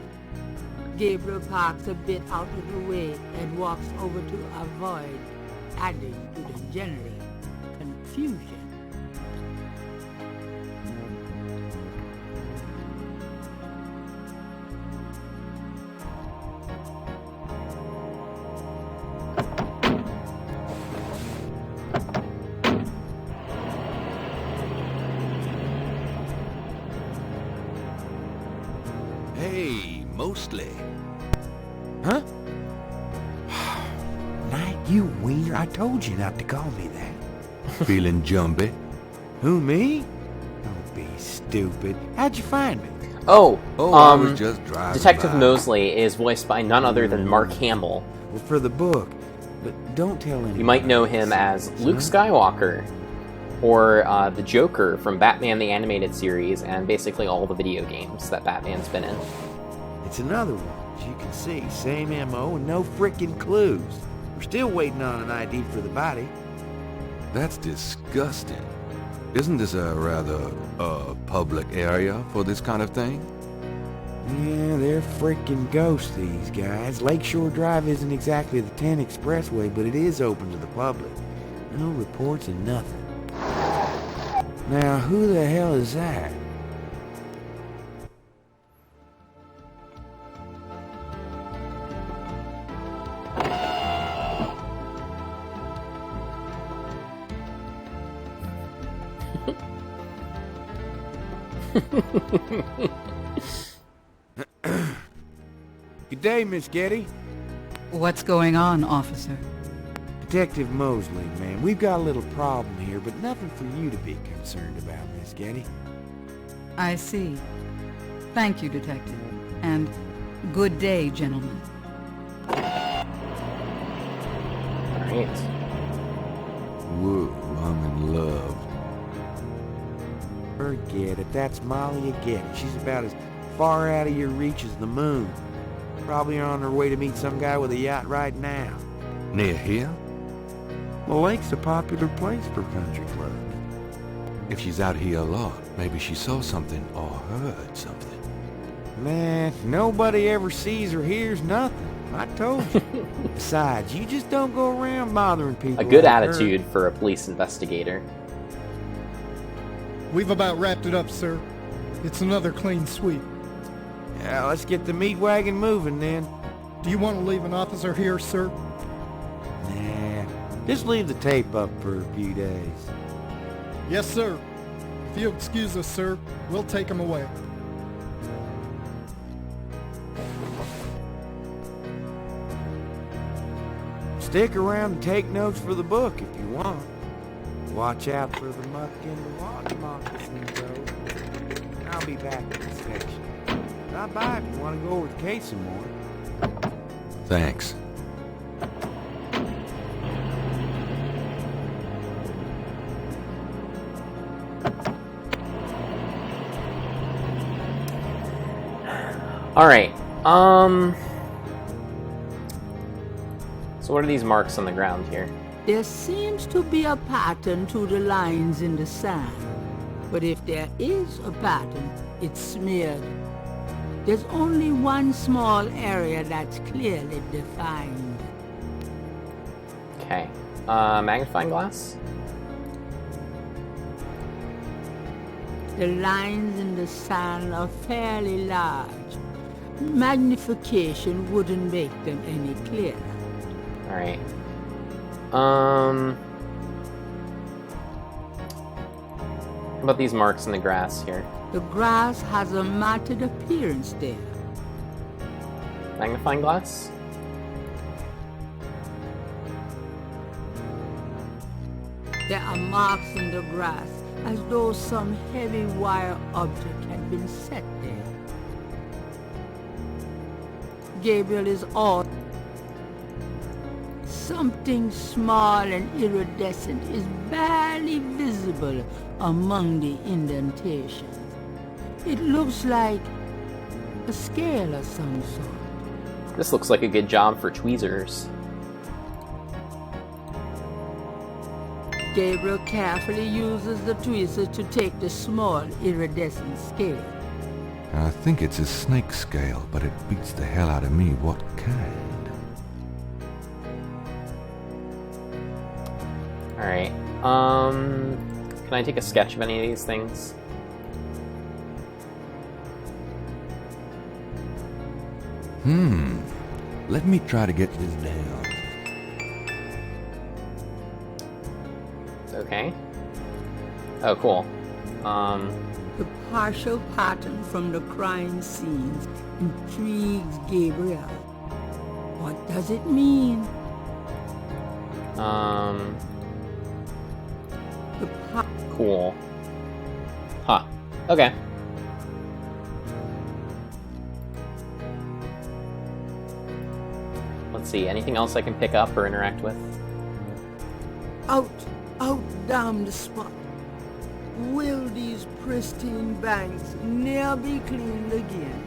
Gabriel parks a bit out of the way and walks over to avoid adding to the general confusion. confusion. Hey, mostly. Huh? Knight, you wiener. I told you not to call me that. Feeling jumpy? Who, me? Don't be stupid. How'd you find me? Oh, I was just driving Detective by. Mosley is voiced by none other than Mark Hamill. Well, for the book. But don't tell anyone. You might know him as Luke Skywalker, or the Joker from Batman the Animated Series, and basically all the video games that Batman's been in. It's another one. As you can see, same MO and no frickin' clues. We're still waiting on an ID for the body. That's disgusting. Isn't this a rather, public area for this kind of thing? Yeah, they're frickin' ghosts, these guys. Lakeshore Drive isn't exactly the 10 expressway, but it is open to the public. No reports and nothing. Now, who the hell is that? Good day, Miss Getty. What's going on, officer? Detective Mosley, man. We've got a little problem here, but nothing for you to be concerned about, Miss Getty. I see. Thank you, Detective. And good day, gentlemen. Alright. Whoa, I'm in love. Forget it. That's Molly again. She's about as far out of your reach as the moon. Probably on her way to meet some guy with a yacht right now. Near here? The lake's a popular place for country clubs. If she's out here a lot, maybe she saw something or heard something. Man, nobody ever sees or hears nothing. I told you. Besides, you just don't go around bothering people. A good like her. attitude for a police investigator. We've about wrapped it up, sir. It's another clean sweep. Yeah, let's get the meat wagon moving then. Do you want to leave an officer here, sir? Nah, just leave the tape up for a few days. Yes, sir. If you'll excuse us, sir, we'll take him away. Stick around and take notes for the book if you want. Watch out for the muck in the water moccasins, though. I'll be back in the section. Stop by if you want to go over the case some more. Thanks. Alright, so what are these marks on the ground here? There seems to be a pattern to the lines in the sand. But if there is a pattern, it's smeared. There's only one small area that's clearly defined. Okay, magnifying glass? The lines in the sand are fairly large. Magnification wouldn't make them any clearer. Alright. How about these marks in the grass here? The grass has a matted appearance there. Magnifying glass? There are marks in the grass as though some heavy wire object had been set there. Gabriel is all. Something small and iridescent is barely visible among the indentations. It looks like a scale of some sort. This looks like a good job for tweezers. Gabriel carefully uses the tweezers to take the small iridescent scale. I think it's a snake scale, but it beats the hell out of me. What kind? Alright. Can I take a sketch of any of these things? Let me try to get this down. Okay. Oh, cool. The partial pattern from the crime scenes intrigues Gabriel. What does it mean? Cool. Huh. Okay. Let's see, anything else I can pick up or interact with? Out damn the spot. Will these pristine banks ne'er be cleaned again?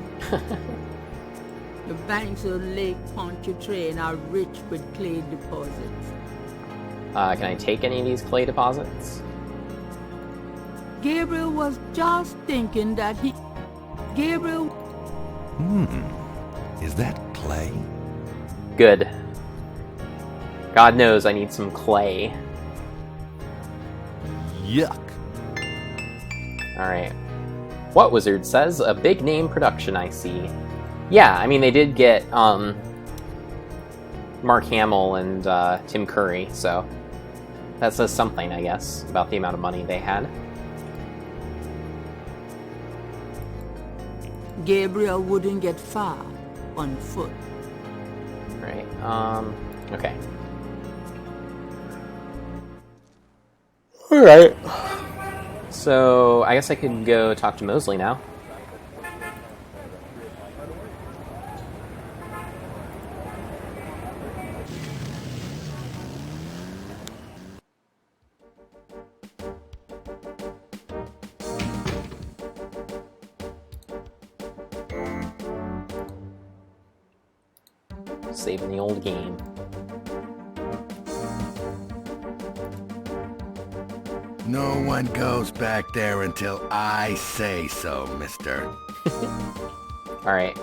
The banks of Lake Pontchartrain are rich with clay deposits. Can I take any of these clay deposits? Gabriel was just thinking that Gabriel... Is that clay? Good. God knows I need some clay. Yuck. Alright. What Wizard says? A big name production, I see. Yeah, I mean, they did get, Mark Hamill and, Tim Curry, so... that says something, I guess, about the amount of money they had. Gabriel wouldn't get far on foot. Right, okay. Alright. So, I guess I could go talk to Mosley now. Saving the old game. No one goes back there until I say so, mister. Alright.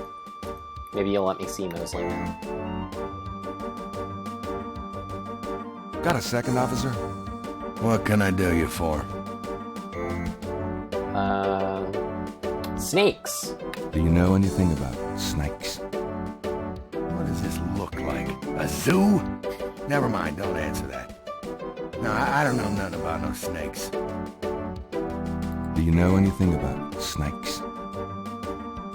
Maybe you'll let me see Mosley now. Got a second, officer? What can I do you for? Snakes. Do you know anything about snakes? What does this look like? A zoo? Never mind, don't answer that. No, I don't know nothing about no snakes. Do you know anything about snakes?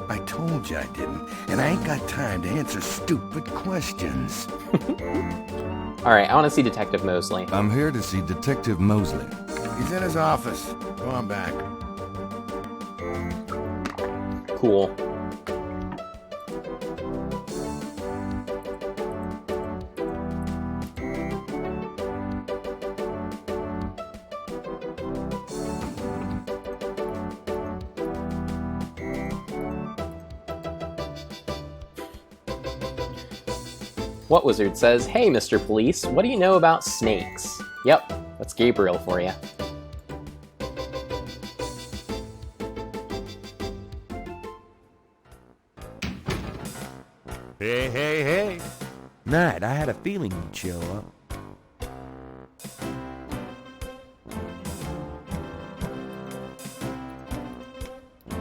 I told you I didn't, and I ain't got time to answer stupid questions. Alright, I want to see Detective Mosley. I'm here to see Detective Mosley. He's in his office. Go on back. Cool. What Wizard says, "Hey, Mr. Police, what do you know about snakes?" Yep, that's Gabriel for you. Hey. Knight, I had a feeling you'd show up.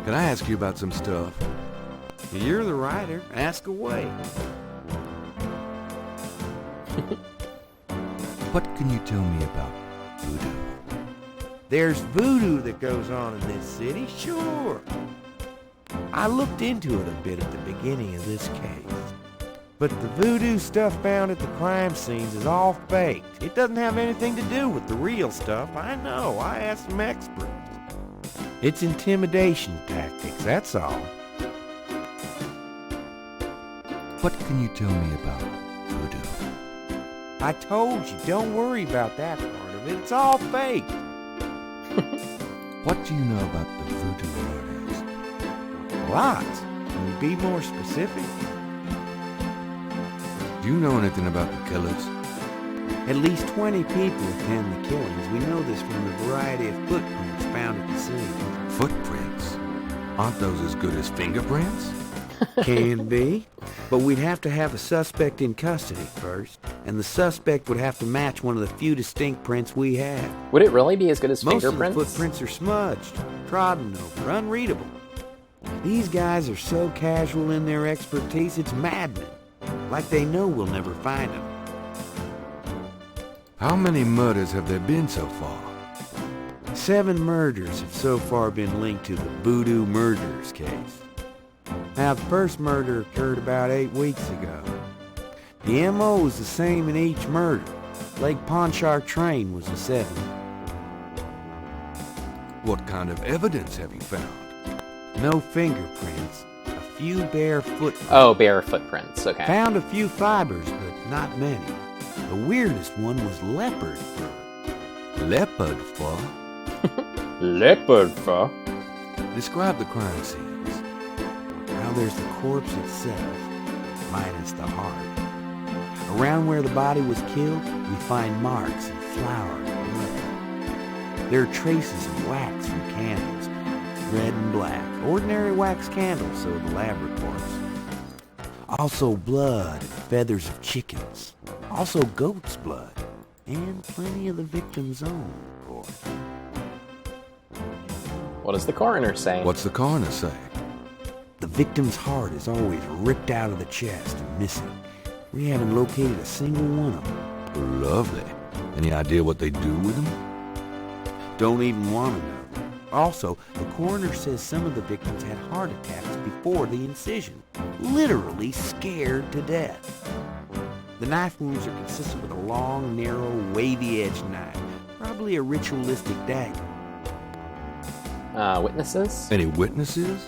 Can I ask you about some stuff? You're the writer. Ask away. What can you tell me about voodoo? There's voodoo that goes on in this city, sure. I looked into it a bit at the beginning of this case. But the voodoo stuff found at the crime scenes is all faked. It doesn't have anything to do with the real stuff. I know. I asked some experts. It's intimidation tactics, that's all. What can you tell me about voodoo? I told you, don't worry about that part of it. It's all fake. What do you know about the voodoo murders? Lots. Can you be more specific? Do you know anything about the killers? At least 20 people attend the killings. We know this from the variety of footprints found at the scene. Footprints? Aren't those as good as fingerprints? Can be. But we'd have to have a suspect in custody first. and the suspect would have to match one of the few distinct prints we have. Would it really be as good as Most fingerprints? of the footprints are smudged, trodden over, unreadable. These guys are so casual in their expertise, it's maddening. Like they know we'll never find them. How many murders have there been so far? 7 murders have so far been linked to the Voodoo Murders case. Now, the first murder occurred about 8 weeks ago. The M.O. was the same in each murder. Lake Pontchartrain was the 7th. What kind of evidence have you found? No fingerprints. A few bare footprints. Oh, bare footprints. Okay. Found a few fibers, but not many. The weirdest one was leopard fur. Leopard fur? Leopard fur? Describe the crime scenes. Now there's the corpse itself, minus the heart. Around where the body was killed, we find marks and flour and blood. There are traces of wax from candles, red and black. Ordinary wax candles, so the lab reports. Also blood and feathers of chickens. Also goat's blood. And plenty of the victim's own, of course. What does the coroner say? What's the coroner say? The victim's heart is always ripped out of the chest and missing. We haven't located a single one of them. Lovely. Any idea what they do with them? Don't even want to know. Also, the coroner says some of the victims had heart attacks before the incision. Literally scared to death. The knife wounds are consistent with a long, narrow, wavy-edged knife. Probably a ritualistic dagger. Witnesses? Any witnesses?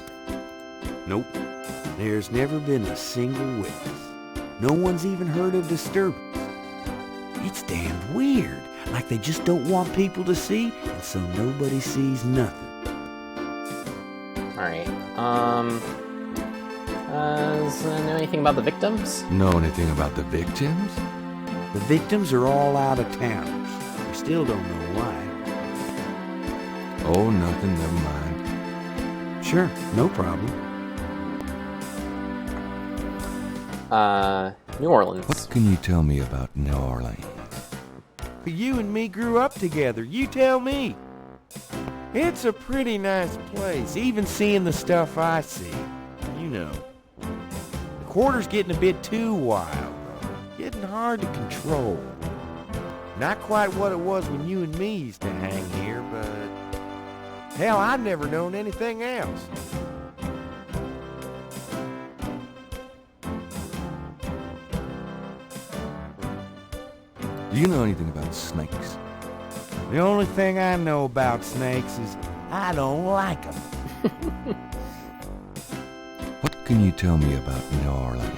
Nope. There's never been a single witness. No one's even heard of disturbance. It's damned weird. Like they just don't want people to see, and so nobody sees nothing. Alright. Does anyone know anything about the victims? Know anything about the victims? The victims are all out of towners. We still don't know why. Oh, nothing, never mind. Sure, no problem. New Orleans. What can you tell me about New Orleans? You and me grew up together. You tell me. It's a pretty nice place, even seeing the stuff I see. You know. The quarter's getting a bit too wild, though. Getting hard to control. Not quite what it was when you and me used to hang here, but... hell, I've never known anything else. Do you know anything about snakes? The only thing I know about snakes is I don't like them. What can you tell me about New Orleans?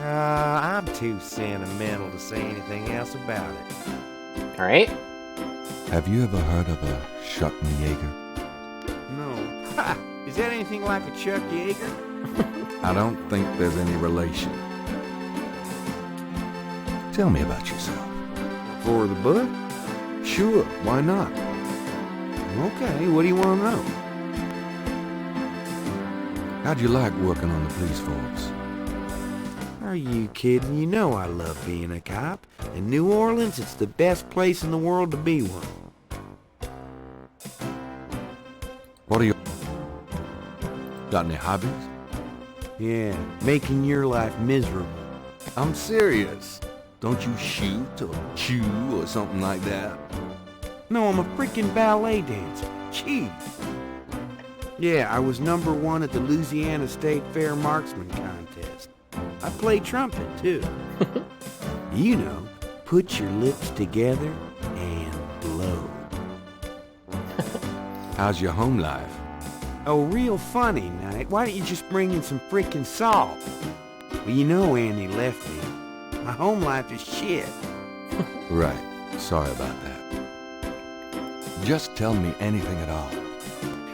I'm too sentimental to say anything else about it. Alright. Have you ever heard of a Schottenjäger? No. Ha! Is that anything like a Chuck Yeager? I don't think there's any relation. Tell me about yourself. For the book? Sure, why not? Okay, what do you want to know? How'd you like working on the police force? Are you kidding? You know I love being a cop. In New Orleans, it's the best place in the world to be one. What are you... Got any hobbies? Yeah, making your life miserable. I'm serious. Don't you shoot or chew or something like that? No, I'm a freaking ballet dancer. Chief. Yeah, I was #1 at the Louisiana State Fair Marksman Contest. I played trumpet, too. You know, put your lips together and blow. How's your home life? Oh, real funny, Knight. Why don't you just bring in some freaking salt? Well, you know Annie left me. My home life is shit. Right. Sorry about that. Just tell me anything at all.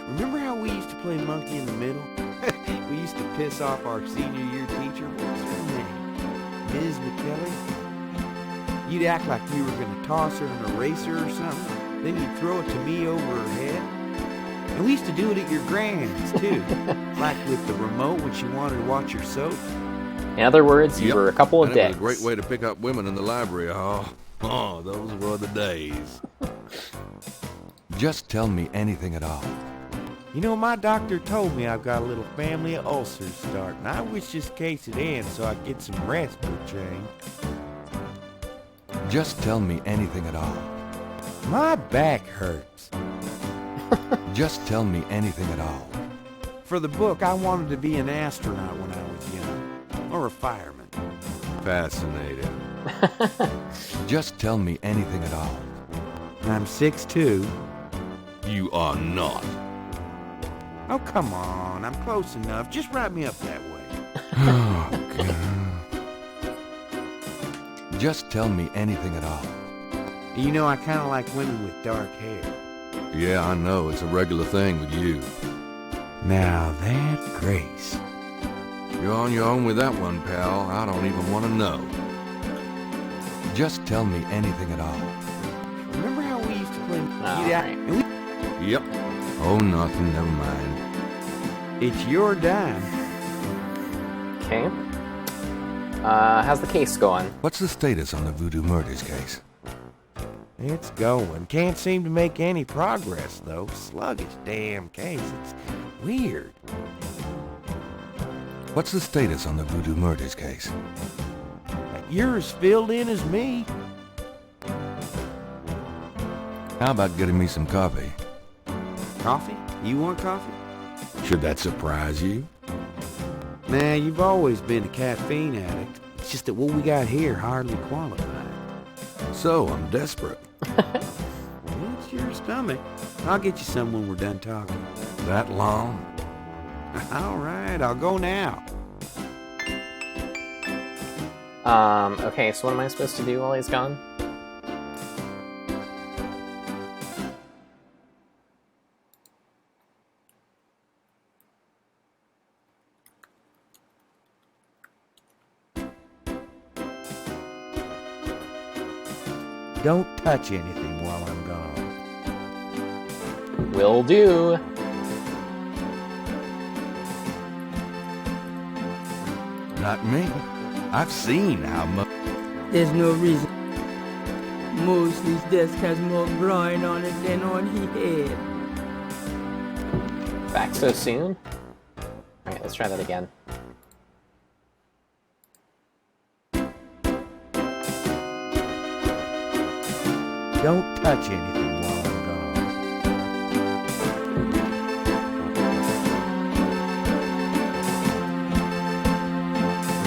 Remember how we used to play monkey in the middle? We used to piss off our senior year teacher. What was her name? Ms. McKelly? You'd act like you were going to toss her an eraser or something. Then you'd throw it to me over her head. And we used to do it at your grand's, too. Like with the remote when she wanted to watch her soap. In other words, you Yep. were a couple of And it dicks. was a great way to pick up women in the library. Oh, those were the days. Just tell me anything at all. You know, my doctor told me I've got a little family of ulcers starting. I wish this case would end so I could get some rest for a change. Just tell me anything at all. My back hurts. Just tell me anything at all. For the book, I wanted to be an astronaut when I was young. Or a fireman. Fascinating. Just tell me anything at all. I'm 6'2". You are not. Oh, come on. I'm close enough. Just write me up that way. Oh, God. Just tell me anything at all. You know, I kind of like women with dark hair. Yeah, I know. It's a regular thing with you. Now that Grace. You're on your own with that one, pal. I don't even want to know. Just tell me anything at all. Remember how we used to play All Get Out? right. And Yep. Oh, nothing. Never mind. it's your dime. Okay. How's the case going? What's the status on the Voodoo Murders case? It's going. Can't seem to make any progress, though. Sluggish damn case. It's weird. What's the status on the Voodoo Murders case? You're as filled in as me. How about getting me some coffee? Coffee? You want coffee? Should that surprise you? Nah, you've always been a caffeine addict. It's just that what we got here hardly qualifies. So, I'm desperate. It's your stomach. I'll get you some when we're done talking. That long? All right, I'll go now. Okay, so what am I supposed to do while he's gone? Don't touch anything while I'm gone. Will do. Not me. I've seen how much. There's no reason. Mosley's desk has more groin on it than on his head. Back so soon? Alright, let's try that again. Don't touch anything while I'm gone.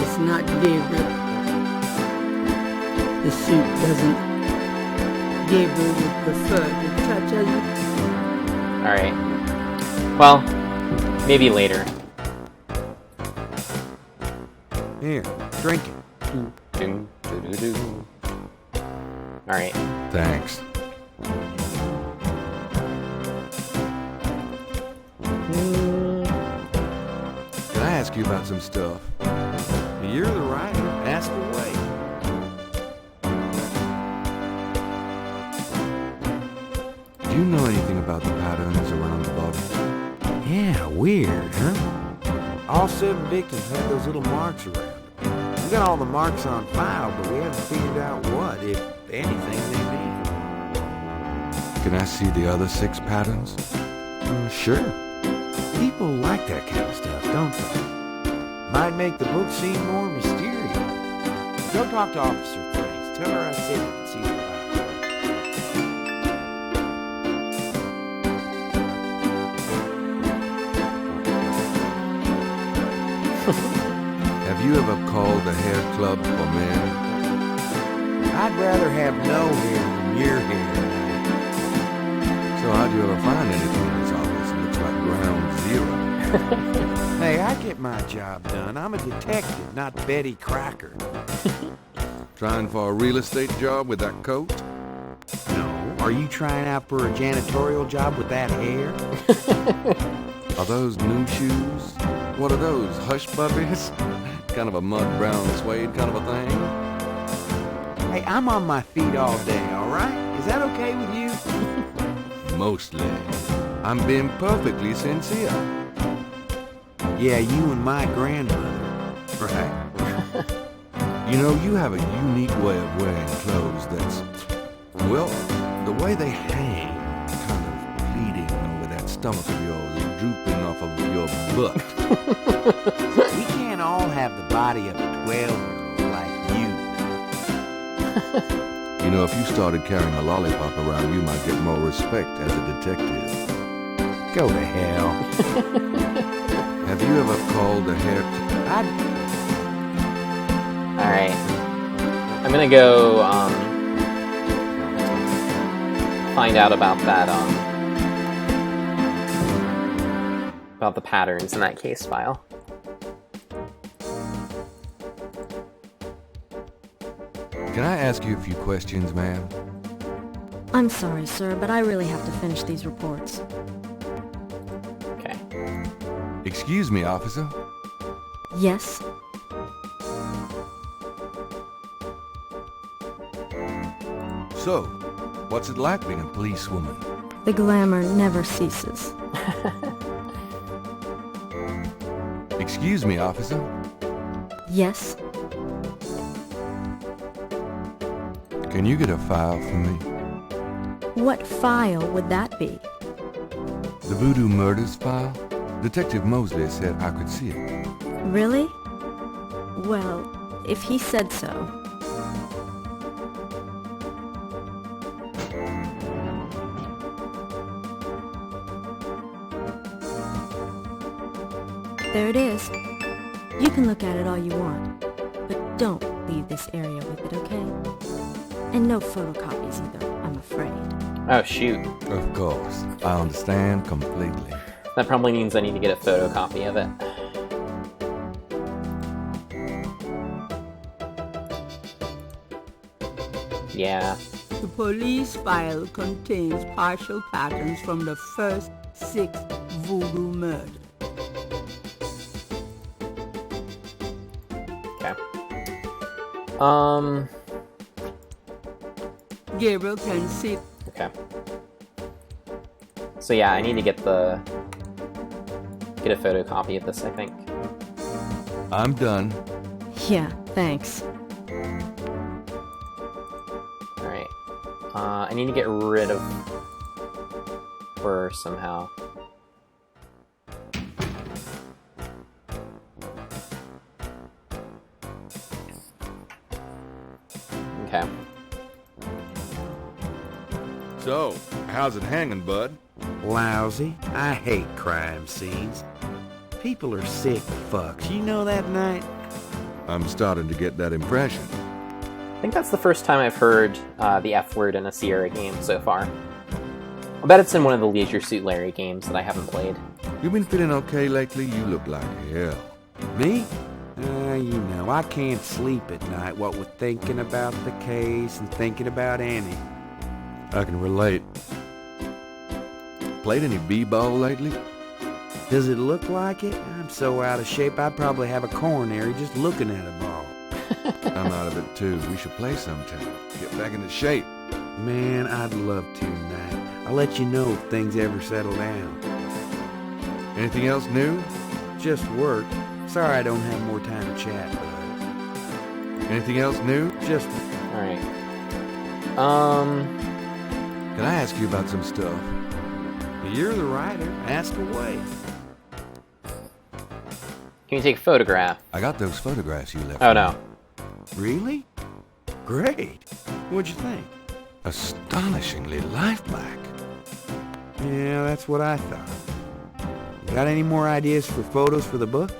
It's not Gabriel. The suit doesn't. Gabriel would prefer to touch us. Alright. Well, maybe later. Here, drink it. Alright. Thanks. Can I ask you about some stuff? You're the writer. Ask away. Do you know anything about the patterns around the body? Yeah, weird, huh? All 7 victims had those little marks around them. We got all the marks on file, but we haven't figured out what, if anything, they mean. Can I see the other 6 patterns? Sure. People like that kind of stuff, don't they? Might make the book seem more mysterious. Go talk to Officer Franks. Tell her I said you can see the file. Have you ever called the hair club for men? I'd rather have no hair than your hair. So how'd you ever find anything in this office? It looks like ground zero. Hey, I get my job done. I'm a detective, not Betty Crocker. Trying for a real estate job with that coat? No. Are you trying out for a janitorial job with that hair? Are those new shoes? What are those, hush puppies? Kind of a mud brown suede kind of a thing? Hey, I'm on my feet all day, all right? Is that okay with you? Mostly. I'm being perfectly sincere. Yeah, you and my grandmother. Right. You know, you have a unique way of wearing clothes that's, well, the way they hang, kind of pleating over that stomach of yours, drooping off of your butt. We can't all have the body of a 12-year-old like you. You know, if you started carrying a lollipop around, you might get more respect as a detective. Go to hell. Have you ever called a hair... Alright. I'm gonna go, find out about that, about the patterns in that case file. Can I ask you a few questions, ma'am? I'm sorry, sir, but I really have to finish these reports. Okay. Excuse me, officer. Yes? So, what's it like being a policewoman? The glamour never ceases. Excuse me, officer. Yes? Can you get a file for me? What file would that be? The Voodoo Murders file? Detective Mosley said I could see it. Really? Well, if he said so. There it is. You can look at it all you want, but don't leave this area with it, okay? And no photocopies either, I'm afraid. Oh, shoot. Of course. I understand completely. That probably means I need to get a photocopy of it. Yeah. The police file contains partial patterns from the first 6 voodoo murders. Okay. Gabriel can see. Okay. So yeah, I need to get a photocopy of this, I think. I'm done. Yeah, thanks. Alright. I need to get rid of her somehow. Okay. So, how's it hanging, bud? Lousy. I hate crime scenes. People are sick fucks. You know that, Knight? I'm starting to get that impression. I think that's the first time I've heard the F word in a Sierra game so far. I bet it's in one of the Leisure Suit Larry games that I haven't played. You been feeling okay lately? You look like hell. Me? You know, I can't sleep at night, what with thinking about the case and thinking about Annie. I can relate. Played any b-ball lately? Does it look like it? I'm so out of shape, I'd probably have a coronary just looking at a ball. I'm out of it too. We should play sometime. Get back into shape. Man, I'd love to, Knight. I'll let you know if things ever settle down. Anything else new? Just work. Sorry I don't have more time to chat, bud. Anything else new? Just... Alright. Can I ask you about some stuff? You're the writer. Ask away. Can you take a photograph? I got those photographs you left. Oh, no. Really? Great. What'd you think? Astonishingly lifelike. Yeah, that's what I thought. Got any more ideas for photos for the book?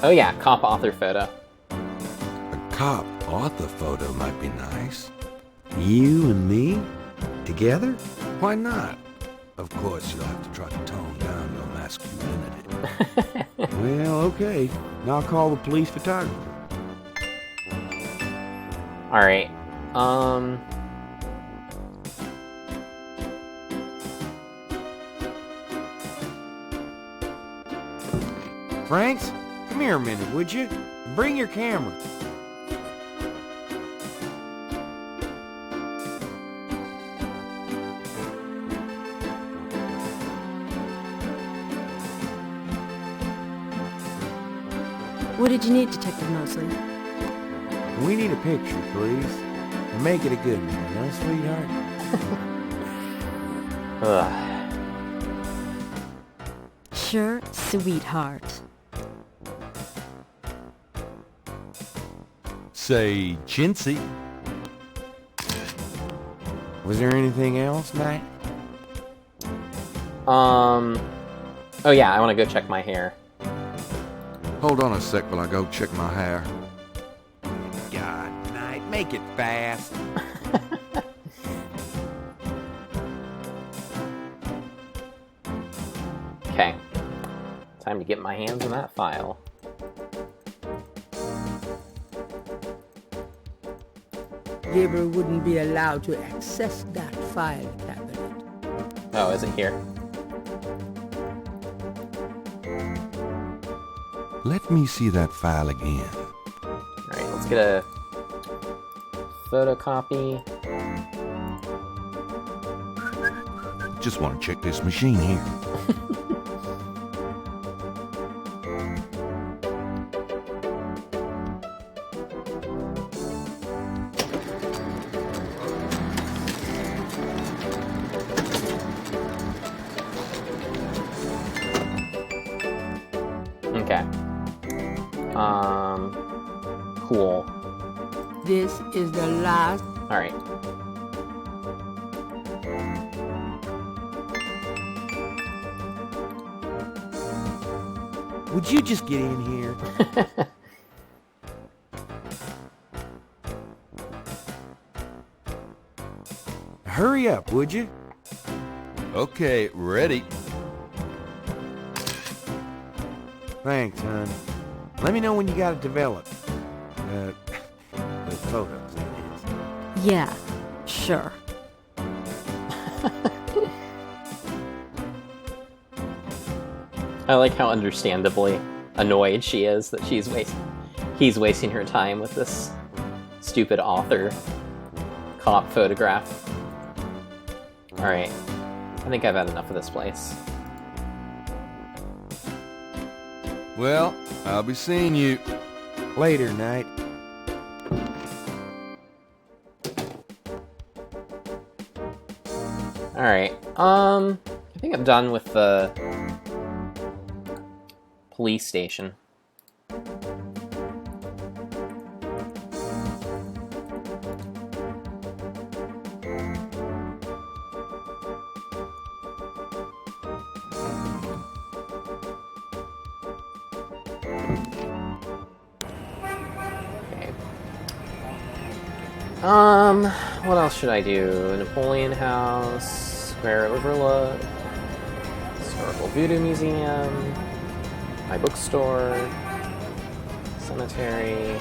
Oh yeah, cop author photo. A cop author photo might be nice. You and me? Together? Why not? Of course, you'll have to try to tone down your masculinity. Well, okay. Now I'll call the police photographer. Alright. Franks, come here a minute, would you? Bring your camera. What did you need, Detective Mosley? We need a picture, please. And make it a good one, huh, sweetheart? Ugh. Sure, sweetheart. Say, chintzy. Was there anything else, Matt? Oh yeah, I want to go check my hair. Hold on a sec while I go check my hair. God, Knight, make it fast. Okay. Time to get my hands on that file. Gabriel wouldn't be allowed to access that file cabinet. Oh, is it here? Let me see that file again. Alright, let's get a photocopy. Just want to check this machine here. Okay. Cool. This is the last. Alright. Would you just get in here? Hurry up, would you? Okay, ready. Thanks, hon. Let me know when you got it developed. The photos, that is. Yeah, sure. I like how understandably annoyed she is that he's wasting her time with this stupid author cop photograph. Alright. I think I've had enough of this place. Well, I'll be seeing you. Later, Knight. Alright. I think I'm done with the police station. What else should I do? Napoleon House, Square Overlook, Historical Voodoo Museum, my bookstore, cemetery.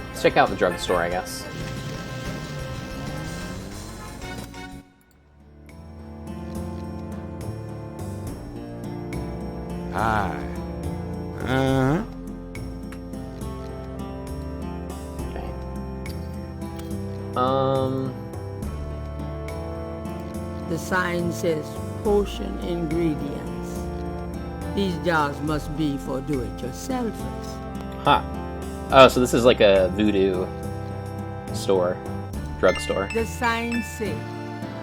Let's check out the drugstore, I guess. Hi. Uh-huh. The sign says potion ingredients. These jars must be for do-it-yourselfers. Huh. Oh, so this is like a voodoo store, drugstore. The sign says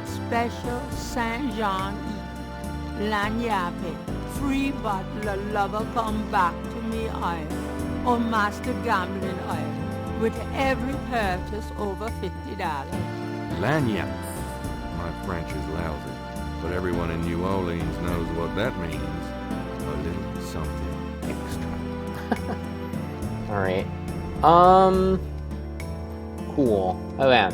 Special Saint Jean Lagnappe, free bottle of lover come back to me oil, or master gambling oil, with every purchase over $50. Lagniappe. My French is lousy, but everyone in New Orleans knows what that means. A little something extra. Alright. Cool. Oh, man.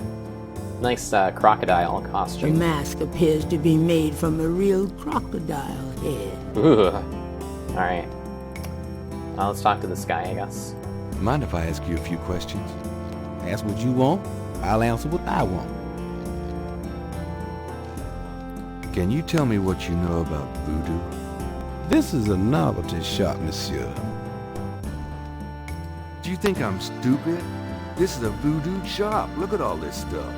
Nice crocodile The costume. mask appears to be made from a real crocodile head. Ooh. Alright. Let's talk to this guy, I guess. Mind if I ask you a few questions? Ask what you want, I'll answer what I want. Can you tell me what you know about voodoo? This is a novelty shop, monsieur. Do you think I'm stupid? This is a voodoo shop. Look at all this stuff.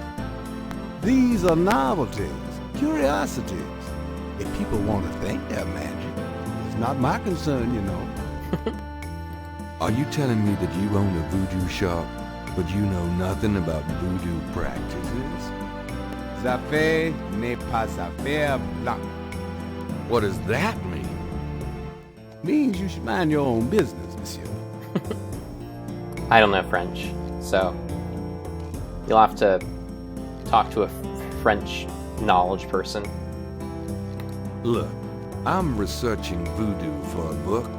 These are novelties, curiosities. If people want to think they're magic, it's not my concern, you know. Are you telling me that you own a voodoo shop, but you know nothing about voodoo practices? Affaire n'est pas affaire blanche. What does that mean? Means you should mind your own business, monsieur. I don't know French, so you'll have to talk to a French knowledge person. Look, I'm researching voodoo for a book.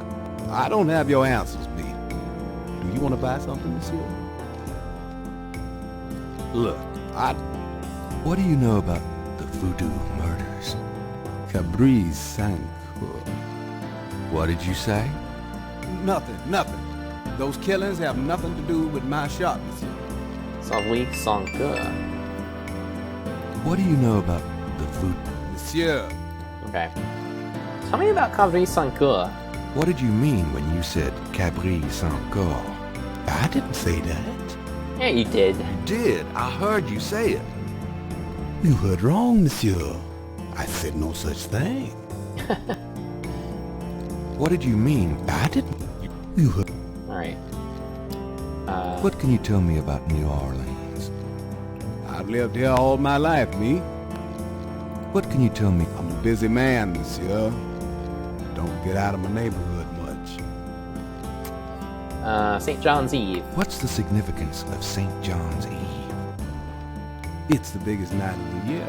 I don't have your answers, B. Do you want to buy something, monsieur? Look, what do you know about the voodoo murders? Cabri Sancour. What did you say? Nothing. Those killings have nothing to do with my shop, monsieur. Savly Sancour. What do you know about the voodoo? Monsieur. Okay. Tell me about Cabri Sancour. What did you mean when you said Cabri Sancour? I didn't say that. Yeah, you did. You did. I heard you say it. You heard wrong, monsieur. I said no such thing. What did you mean? I didn't. You heard. Alright. What can you tell me about New Orleans? I've lived here all my life, me. What can you tell me? I'm a busy man, monsieur. Don't get out of my neighborhood much. St. John's Eve. What's the significance of St. John's Eve? It's the biggest night of the year.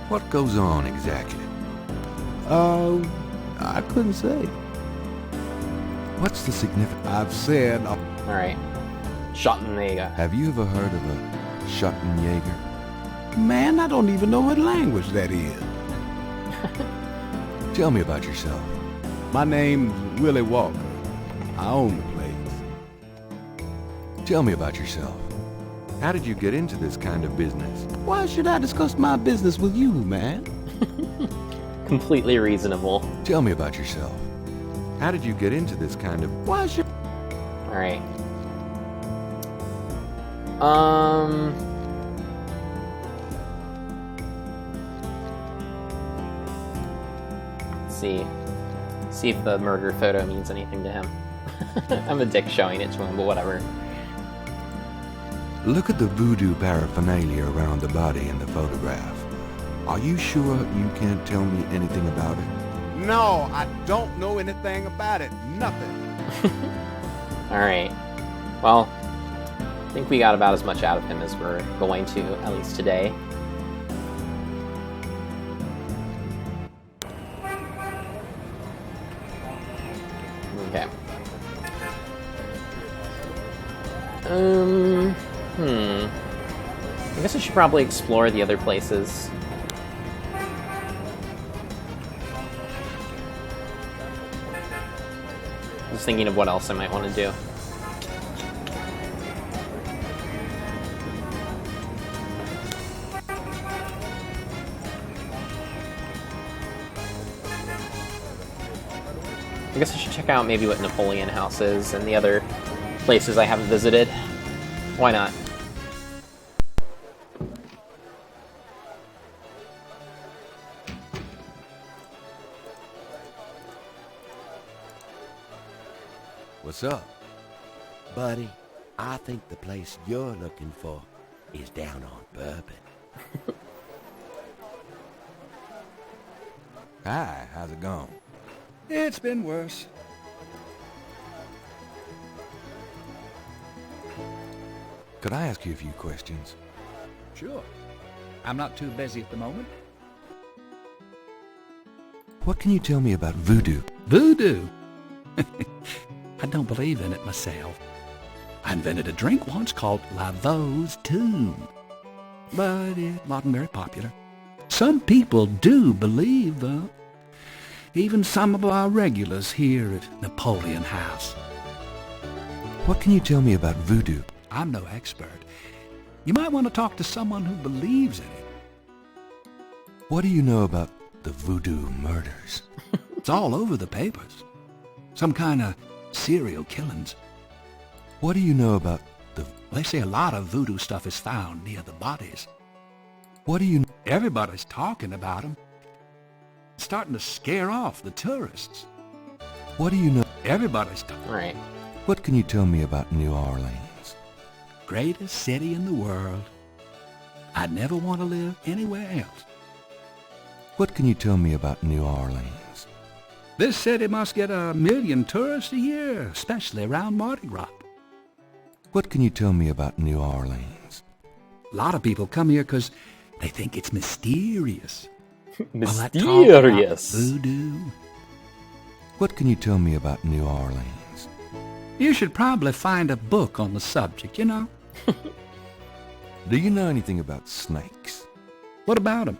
What goes on exactly? I couldn't say. What's the significance? I've said... Alright. Schottenjäger. Have you ever heard of a Schottenjäger? Man, I don't even know what language that is. Tell me about yourself. My name's Willie Walker. I own the place. Tell me about yourself. How did you get into this kind of business? Why should I discuss my business with you, man? Completely reasonable. Tell me about yourself. How did you get into this kind of... Why should... Alright. Let's see. See if the murder photo means anything to him. I'm a dick showing it to him, but whatever. Look at the voodoo paraphernalia around the body in the photograph. Are you sure you can't tell me anything about it? No, I don't know anything about it. Nothing. Alright. Well, I think we got about as much out of him as we're going to, at least today. Okay. I guess I should probably explore the other places. Just thinking of what else I might want to do. I guess I should check out maybe what Napoleon House is and the other places I haven't visited. Why not? What's up? Buddy, I think the place you're looking for is down on Bourbon. Hi, how's it going? It's been worse. Could I ask you a few questions? Sure. I'm not too busy at the moment. What can you tell me about voodoo? Voodoo? I don't believe in it myself. I invented a drink once called Laveau's Tomb, but it wasn't very popular. Some people do believe, though. Even some of our regulars here at Napoleon House. What can you tell me about voodoo? I'm no expert. You might want to talk to someone who believes in it. What do you know about the voodoo murders? It's all over the papers. Some kind of serial killings. What do you know about the... They say a lot of voodoo stuff is found near the bodies. What do you know? Everybody's talking about them. It's starting to scare off the tourists. What do you know? Everybody's talking. All right. What can you tell me about New Orleans? Greatest city in the world. I'd never want to live anywhere else. What can you tell me about New Orleans? This city must get 1 million tourists a year, especially around Mardi Gras. What can you tell me about New Orleans? A lot of people come here because they think it's mysterious. Mysterious. All that talk about voodoo. What can you tell me about New Orleans? You should probably find a book on the subject, you know. Do you know anything about snakes? What about them?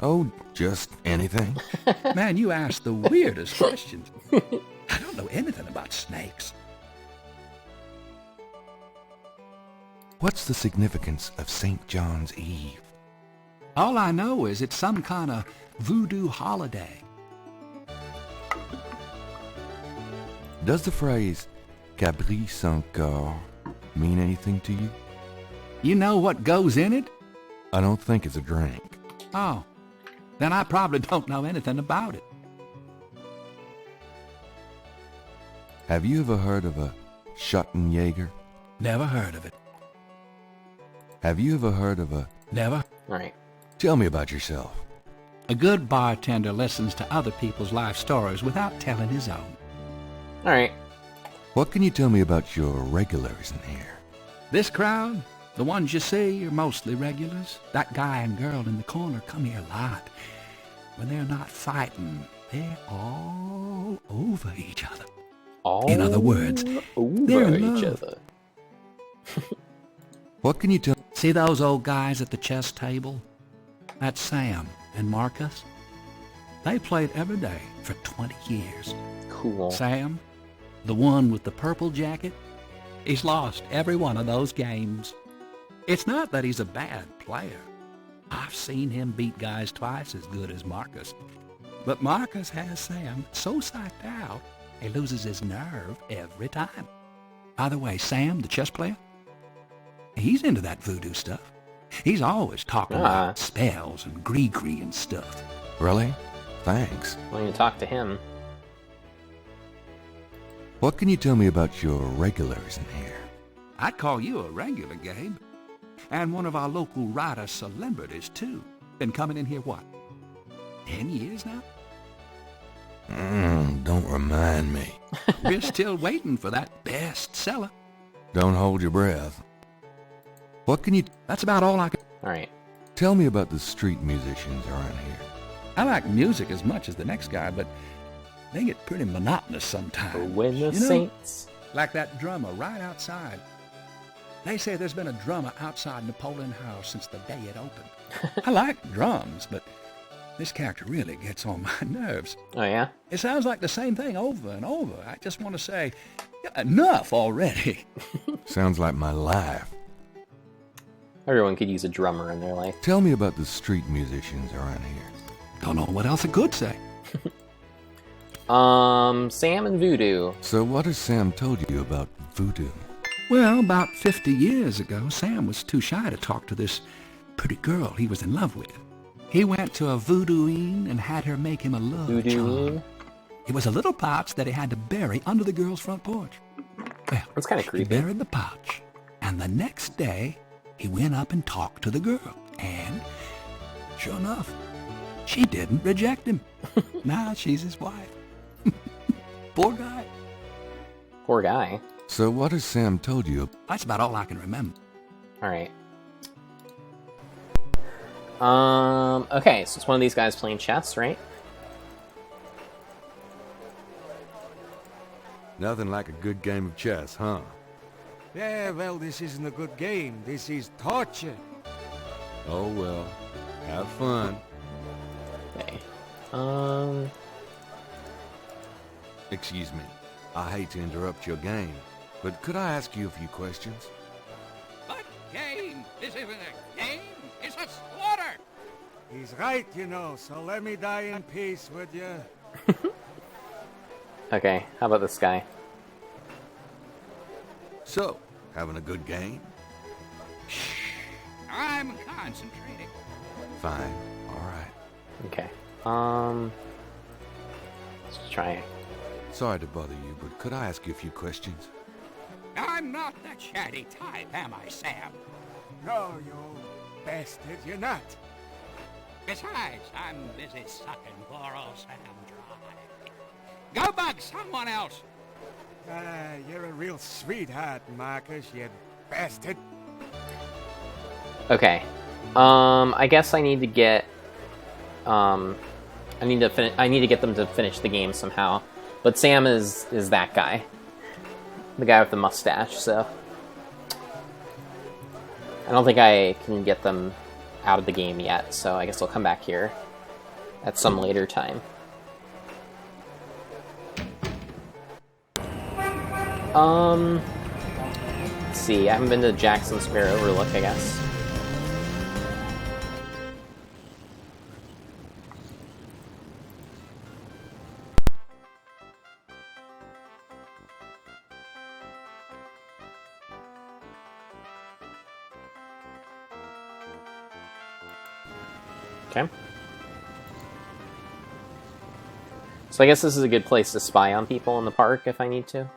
Oh, just anything. Man, you ask the weirdest questions. I don't know anything about snakes. What's the significance of St. John's Eve? All I know is it's some kind of voodoo holiday. Does the phrase Gabriel sans corps mean anything to you? You know what goes in it? I don't think it's a drink. Oh, then I probably don't know anything about it. Have you ever heard of a Schottenjäger? Never heard of it. Have you ever heard of a... Never. All right. Tell me about yourself. A good bartender listens to other people's life stories without telling his own. All right. What can you tell me about your regulars in here? This crowd, the ones you see, are mostly regulars. That guy and girl in the corner come here a lot. When they're not fighting, they're all over each other. All in other words, over they're in each love. other. What can you tell... See those old guys at the chess table? That's Sam and Marcus. They played every day for 20 years. Cool. Sam, the one with the purple jacket, he's lost every one of those games. It's not that he's a bad player. I've seen him beat guys twice as good as Marcus. But Marcus has Sam so psyched out, he loses his nerve every time. By the way, Sam, the chess player, he's into that voodoo stuff. He's always talking about spells and gree-gree and stuff. Really? Thanks. Why don't you talk to him? What can you tell me about your regulars in here? I'd call you a regular, Gabe. And one of our local writer celebrities, too. Been coming in here, what, 10 years now? Don't remind me. We're still waiting for that bestseller. Don't hold your breath. What can you... That's about all I can... All right. Tell me about the street musicians around here. I like music as much as the next guy, but they get pretty monotonous sometimes. When the Saints... Like that drummer right outside. They say there's been a drummer outside Napoleon House since the day it opened. I like drums, but this character really gets on my nerves. Oh, yeah? It sounds like the same thing over and over. I just want to say, enough already. Sounds like my life. Everyone could use a drummer in their life. Tell me about the street musicians around here. Don't know what else I could say. Sam and Voodoo. So what has Sam told you about voodoo? Well, about 50 years ago, Sam was too shy to talk to this pretty girl he was in love with. He went to a voodooine and had her make him a love charm. It was a little pouch that he had to bury under the girl's front porch. Well, that's kind of creepy. He buried the pouch, and the next day, he went up and talked to the girl. And, sure enough, she didn't reject him. Now she's his wife. Poor guy. Poor guy. So what has Sam told you? That's about all I can remember. All right. Okay, so it's one of these guys playing chess, right? Nothing like a good game of chess, huh? Yeah, well, this isn't a good game. This is torture. Oh, well. Have fun. Okay. Excuse me. I hate to interrupt your game, but could I ask you a few questions? What game? This isn't a game. It's a slaughter. He's right, you know, so let me die in peace, would you? Okay, how about this guy? So, having a good game? I'm concentrating. Fine. All right. Okay. Let's try Sorry to bother you, but could I ask you a few questions? I'm not the chatty type, am I, Sam? No, you old bastard, you're not. Besides, I'm busy sucking poor old Sam dry. Go bug someone else. You're a real sweetheart, Marcus, you bastard. Okay. I guess I need to get... I need to get them to finish the game somehow. But Sam is that guy. The guy with the mustache, so... I don't think I can get them out of the game yet, so I guess I'll come back here at some later time. Let's see, I haven't been to Jackson Square Overlook, I guess. Okay. So I guess this is a good place to spy on people in the park if I need to.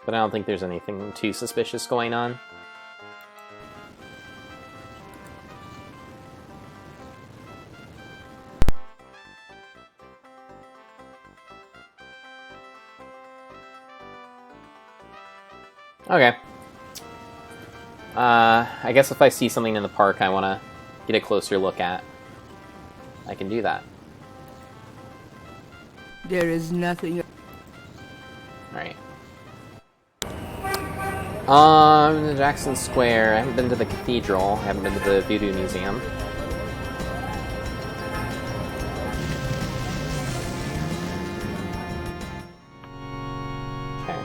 But I don't think there's anything too suspicious going on. Okay. I guess if I see something in the park I want to get a closer look at, I can do that. There is nothing... Right. To Jackson Square. I haven't been to the cathedral. I haven't been to the Voodoo Museum. Okay.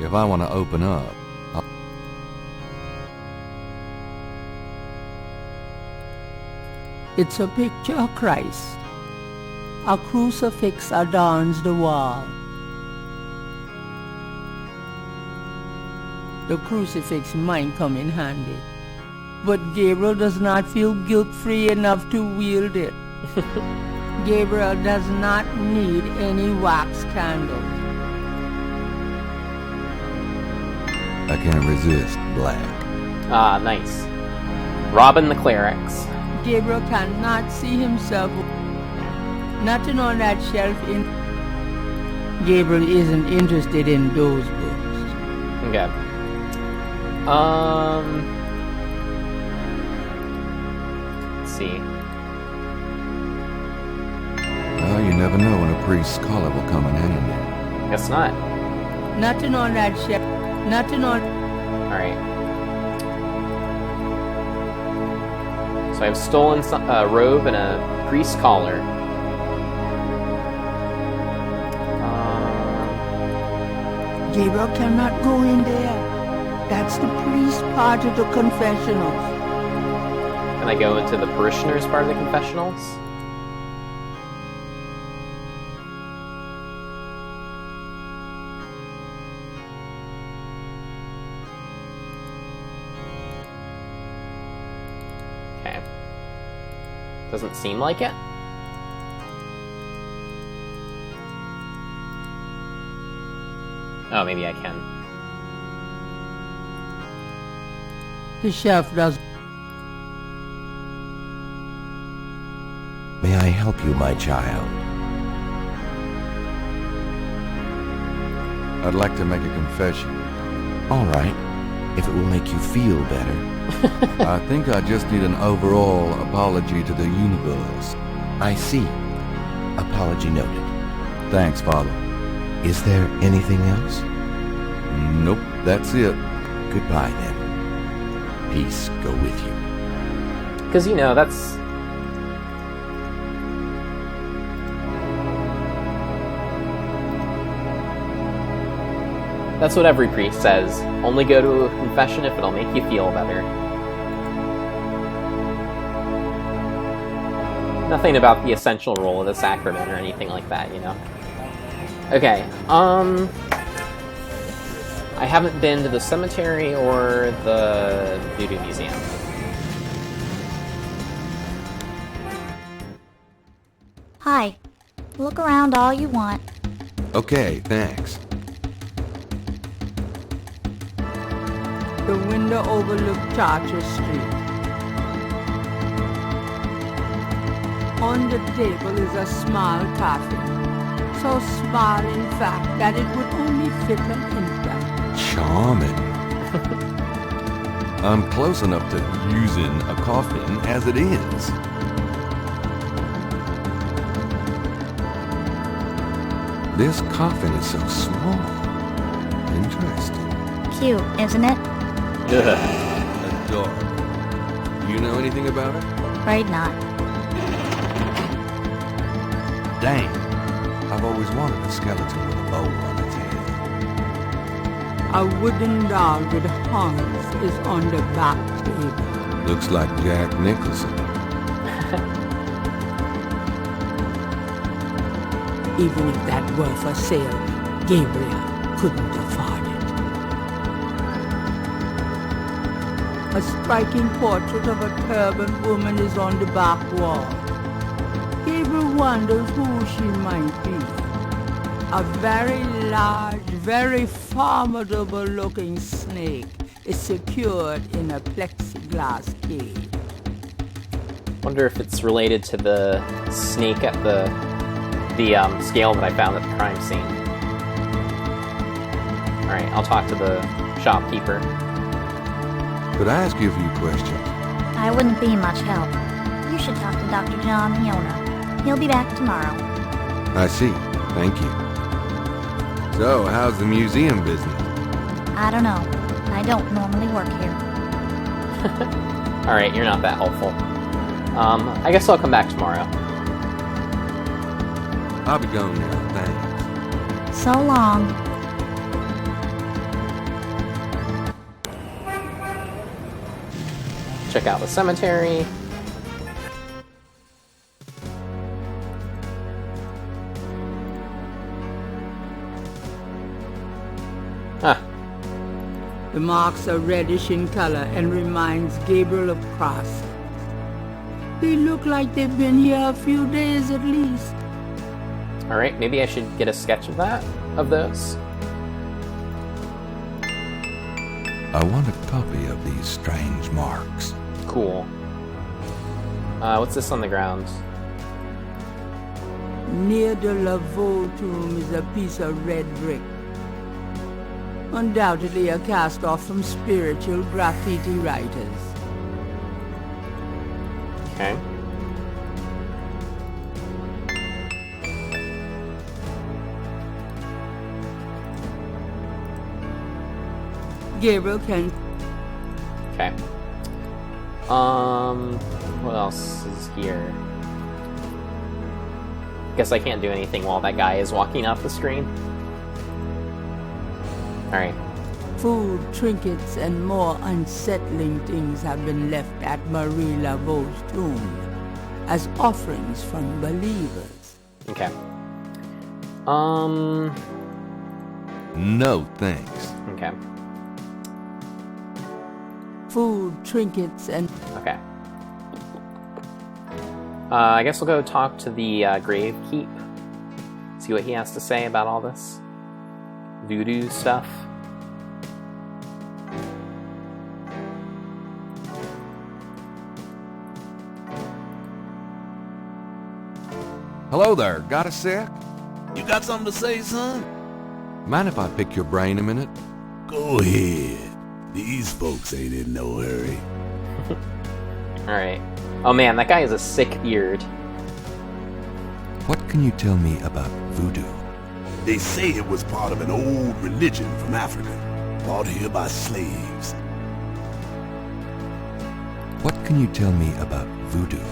If I want to open up, It's a picture of Christ. A crucifix adorns the wall. The crucifix might come in handy, but Gabriel does not feel guilt-free enough to wield it. Gabriel does not need any wax candles. I can't resist black. Ah, nice. Robbing the clerics. Gabriel cannot see himself. Nothing on that shelf in... Gabriel isn't interested in those books. Okay. Let's see. Well, you never know when a priest's collar will come in handy. Guess not. Nothing on that shelf. Nothing on... Alright. So I've stolen a robe and a priest's collar. Gabriel cannot go in there. That's the priest part of the confessionals. Can I go into the parishioners part of the confessionals? Okay. Doesn't seem like it. Oh, maybe I can. The shelf does... May I help you, my child? I'd like to make a confession. All right, if it will make you feel better. I think I just need an overall apology to the universe. I see. Apology noted. Thanks, Father. Is there anything else? Nope, that's it. Goodbye, then. Peace go with you. Because, you know, that's... That's what every priest says. Only go to a confession if it'll make you feel better. Nothing about the essential role of the sacrament or anything like that, you know? Okay, I haven't been to the cemetery or the Voodoo Museum. Hi. Look around all you want. Okay, thanks. The window overlooked Charter Street. On the table is a small coffin. So small, in fact, that it would only fit an infant. Charming. I'm close enough to using a coffin as it is. This coffin is so small. Interesting. Cute, isn't it? Adorable. You know anything about it? Afraid not. Dang. I've always wanted a skeleton with a bow on its head. A wooden doll with horns is on the back table. Looks like Jack Nicholson. Even if that were for sale, Gabriel couldn't afford it. A striking portrait of a turbaned woman is on the back wall. Gabriel wonders who she might be. A very large, very formidable-looking snake is secured in a plexiglass cage. Wonder if it's related to the snake at the scale that I found at the crime scene. Alright, I'll talk to the shopkeeper. Could I ask you a few questions? I wouldn't be much help. You should talk to Dr. John, the owner. He'll be back tomorrow. I see. Thank you. So, how's the museum business? I don't know. I don't normally work here. Alright, you're not that helpful. I guess I'll come back tomorrow. I'll be going now, thanks. So long. Check out the cemetery. Huh. The marks are reddish in color and reminds Gabriel of crosses. They look like they've been here a few days at least. Alright, maybe I should get a sketch of that, of those. I want a copy of these strange marks. Cool. What's this on the ground? Near the Laveau tomb is a piece of red brick. Undoubtedly a cast-off from spiritual graffiti writers. Okay. Gabriel can... Okay. What else is here? Guess I can't do anything while that guy is walking off the screen. Alright. Food, trinkets, and more unsettling things have been left at Marie Laveau's tomb as offerings from believers. Okay. No, thanks. Okay. Food, trinkets, and... Okay. I guess we'll go talk to the grave keep. See what he has to say about all this voodoo stuff. Hello there, got a sec? You got something to say, son? Mind if I pick your brain a minute? Go ahead. These folks ain't in no hurry. Alright. Oh man, that guy has a sick beard. What can you tell me about voodoo? They say it was part of an old religion from Africa, brought here by slaves. What can you tell me about voodoo?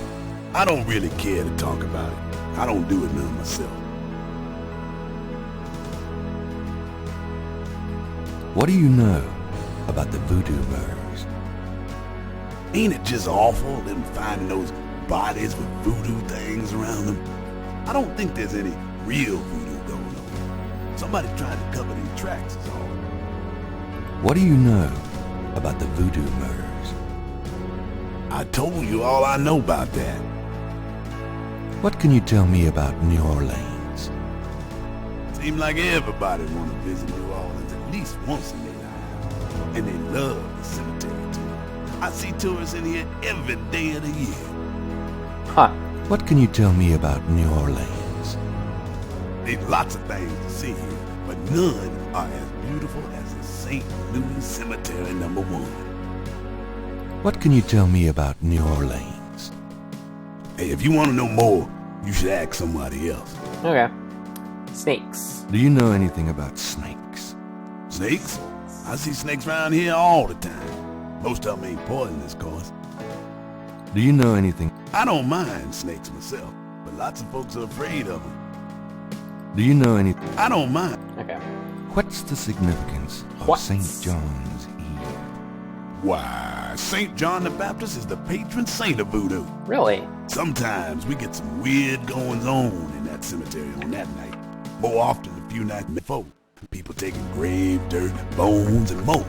I don't really care to talk about it. I don't do it none myself. What do you know about the voodoo murders? Ain't it just awful them finding those bodies with voodoo things around them? I don't think there's any real voodoo going on. Somebody trying to cover their tracks is all. What do you know about the voodoo murders? I told you all I know about that. What can you tell me about New Orleans? Seems like everybody want to visit New Orleans at least once in their life. And they love the cemetery too. I see tourists in here every day of the year. Huh. What can you tell me about New Orleans? There's lots of things to see here, but none are as beautiful as the St. Louis Cemetery #1. What can you tell me about New Orleans? Hey, if you want to know more, you should ask somebody else. Okay. Snakes. Do you know anything about snakes? Snakes? I see snakes around here all the time. Most of them ain't poisonous, of course. Do you know anything? I don't mind snakes myself, but lots of folks are afraid of them. Do you know anything? I don't mind. Okay. What's the significance of St. John's Eve? Why, St. John the Baptist is the patron saint of voodoo. Really? Sometimes we get some weird goings-on in that cemetery on that night. More often a few nights before. People taking grave dirt, bones, and more.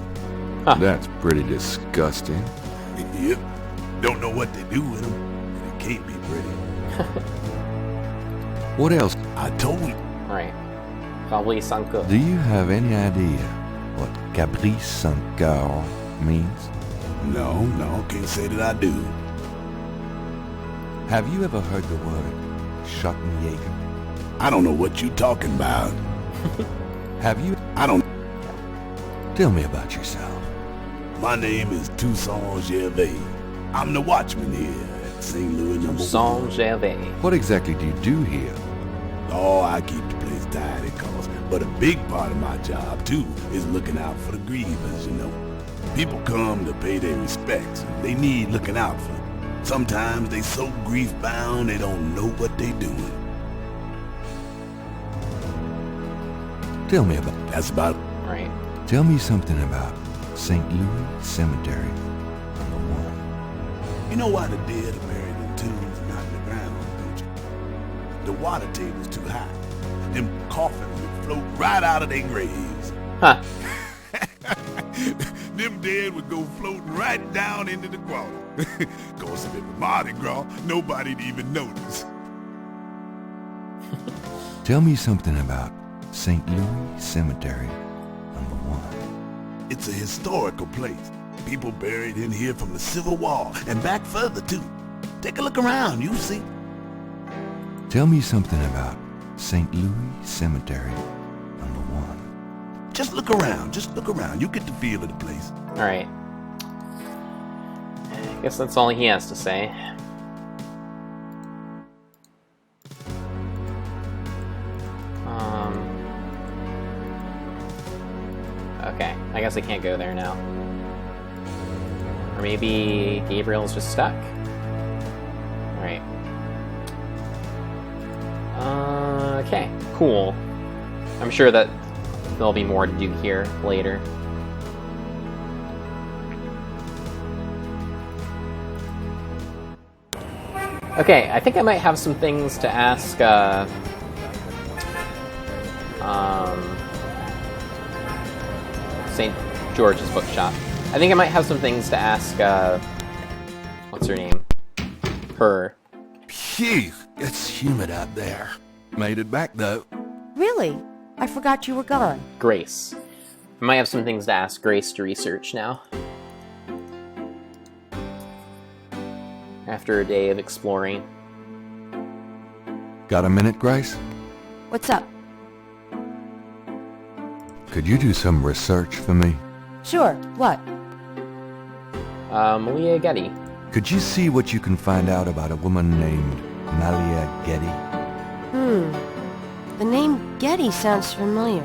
Huh. That's pretty disgusting. Yep. Don't know what they do with them, and it can't be pretty. What else? I told you. Right. Probably Sanko. Do you have any idea what Caprice Saint-Coeur means? No, can't say that I do. Have you ever heard the word Schottenjäger? I don't know what you're talking about. Have you? I don't. Tell me about yourself. My name is Toussaint Gervais. I'm the watchman here at St. Louis #1. Toussaint Gervais. What exactly do you do here? Oh, I keep the place tidy, cause. But a big part of my job, too, is looking out for the grievers, you know. People come to pay their respects, and they need looking out for. Sometimes they so grief-bound they don't know what they doing. Tell me about. That's about. Right. Tell me something about St. Louis Cemetery #1. You know why the dead are buried in tombs and not in the ground, don't you? The water table's too high. Them coffins would float right out of their graves. Huh. Them dead would go floating right down into the water. Of course, if it was Mardi Gras, nobody'd even notice. Tell me something about St. Louis Cemetery #1. It's a historical place. People buried in here from the Civil War and back further, too. Take a look around, you'll see. Tell me something about St. Louis Cemetery #1. Just look around. You get the feel of the place. Alright. I guess that's all he has to say. Okay, I guess I can't go there now. Or maybe Gabriel's just stuck? Alright. Okay, cool. I'm sure that there'll be more to do here later. Okay, I think I might have some things to ask, St. George's Bookshop. I think I might have some things to ask, what's her name? Her. Phew, it's humid out there. Made it back, though. Really? I forgot you were gone. Grace. I might have some things to ask Grace to research now. After a day of exploring. Got a minute, Grace? What's up? Could you do some research for me? Sure. What? Malia Getty. Could you see what you can find out about a woman named Malia Getty? The name Getty sounds familiar.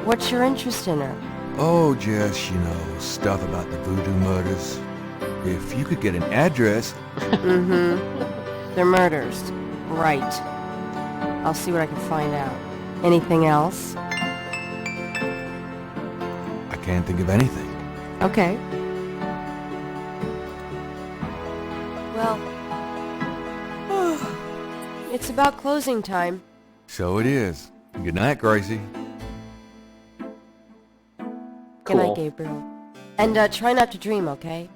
What's your interest in her? Oh, just, stuff about the voodoo murders. If you could get an address... They're murders. Right. I'll see what I can find out. Anything else? can't think of anything. Okay. Well, it's about closing time. So it is. Good night, Gracie. Good night, Gabriel. And try not to dream, okay?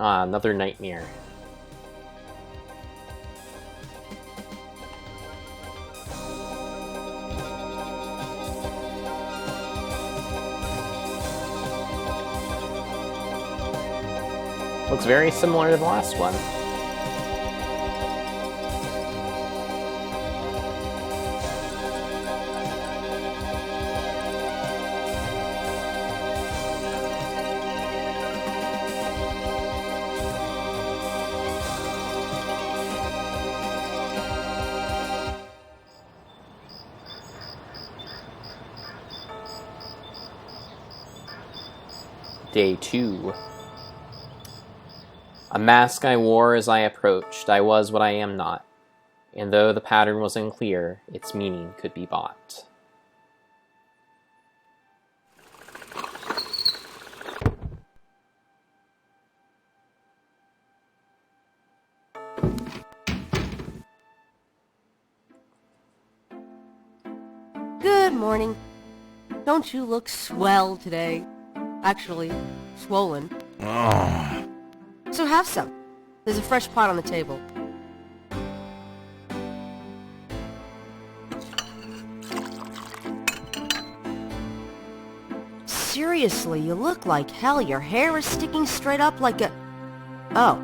Another nightmare. Looks very similar to the last one. Day 2. A mask I wore as I approached, I was what I am not, and though the pattern was unclear, its meaning could be bought. Good morning. Don't you look swell today? Actually, swollen. Oh. So have some. There's a fresh pot on the table. Seriously, you look like hell. Your hair is sticking straight up like a... Oh,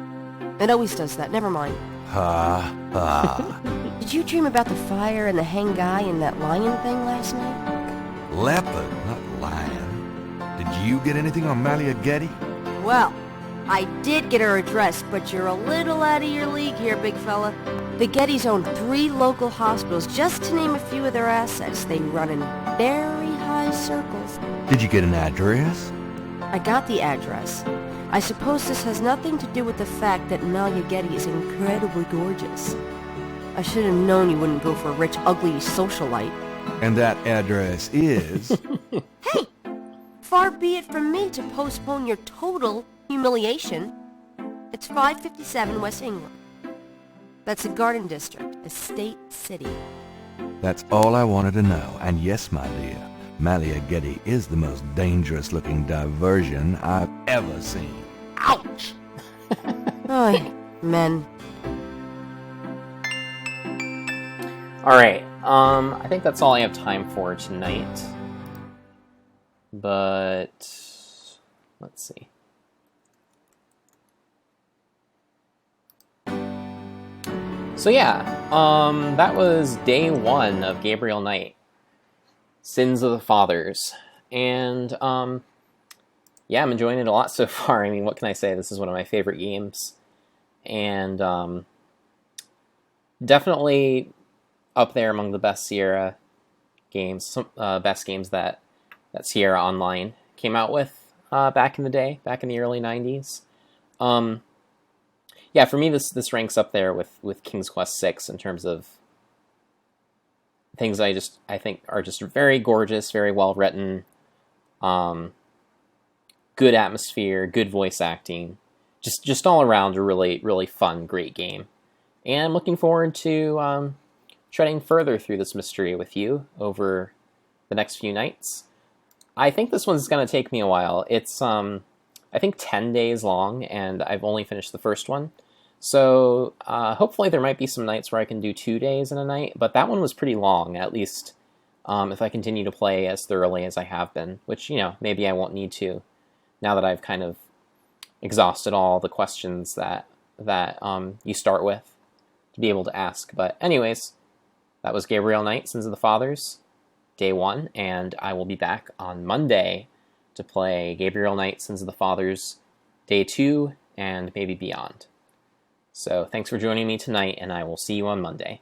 it always does that. Never mind. Ha, ha. Did you dream about the fire and the hang guy and that lion thing last night? Leopard, not lion. Did you get anything on Malia Getty? Well, I did get her address, but you're a little out of your league here, big fella. The Gettys own 3 local hospitals, just to name a few of their assets. They run in very high circles. Did you get an address? I got the address. I suppose this has nothing to do with the fact that Malia Getty is incredibly gorgeous. I should have known you wouldn't go for a rich, ugly socialite. And that address is... Hey! Far be it from me to postpone your total humiliation. It's 557 West England. That's a garden district, a state city. That's all I wanted to know. And yes, my dear, Malia Getty is the most dangerous-looking diversion I've ever seen. Ouch! Oy, men. Alright, I think that's all I have time for tonight. But... let's see. So yeah, that was day 1 of Gabriel Knight, Sins of the Fathers, and yeah, I'm enjoying it a lot so far. I mean, what can I say? This is one of my favorite games, and definitely up there among the best Sierra games, best games that Sierra Online came out with back in the day, back in the early 90s. Yeah, for me, this ranks up there with King's Quest VI in terms of things I think are just very gorgeous, very well written, good atmosphere, good voice acting, just all around a really, really fun, great game. And I'm looking forward to treading further through this mystery with you over the next few nights. I think this one's going to take me a while. It's I think 10 days long, and I've only finished the first one. So hopefully there might be some nights where I can do 2 days in a night, but that one was pretty long, at least if I continue to play as thoroughly as I have been, which, you know, maybe I won't need to now that I've kind of exhausted all the questions that you start with to be able to ask. But anyways, that was Gabriel Knight, Sins of the Fathers, day 1, and I will be back on Monday to play Gabriel Knight, Sins of the Fathers, Day 2, and maybe beyond. So thanks for joining me tonight, and I will see you on Monday.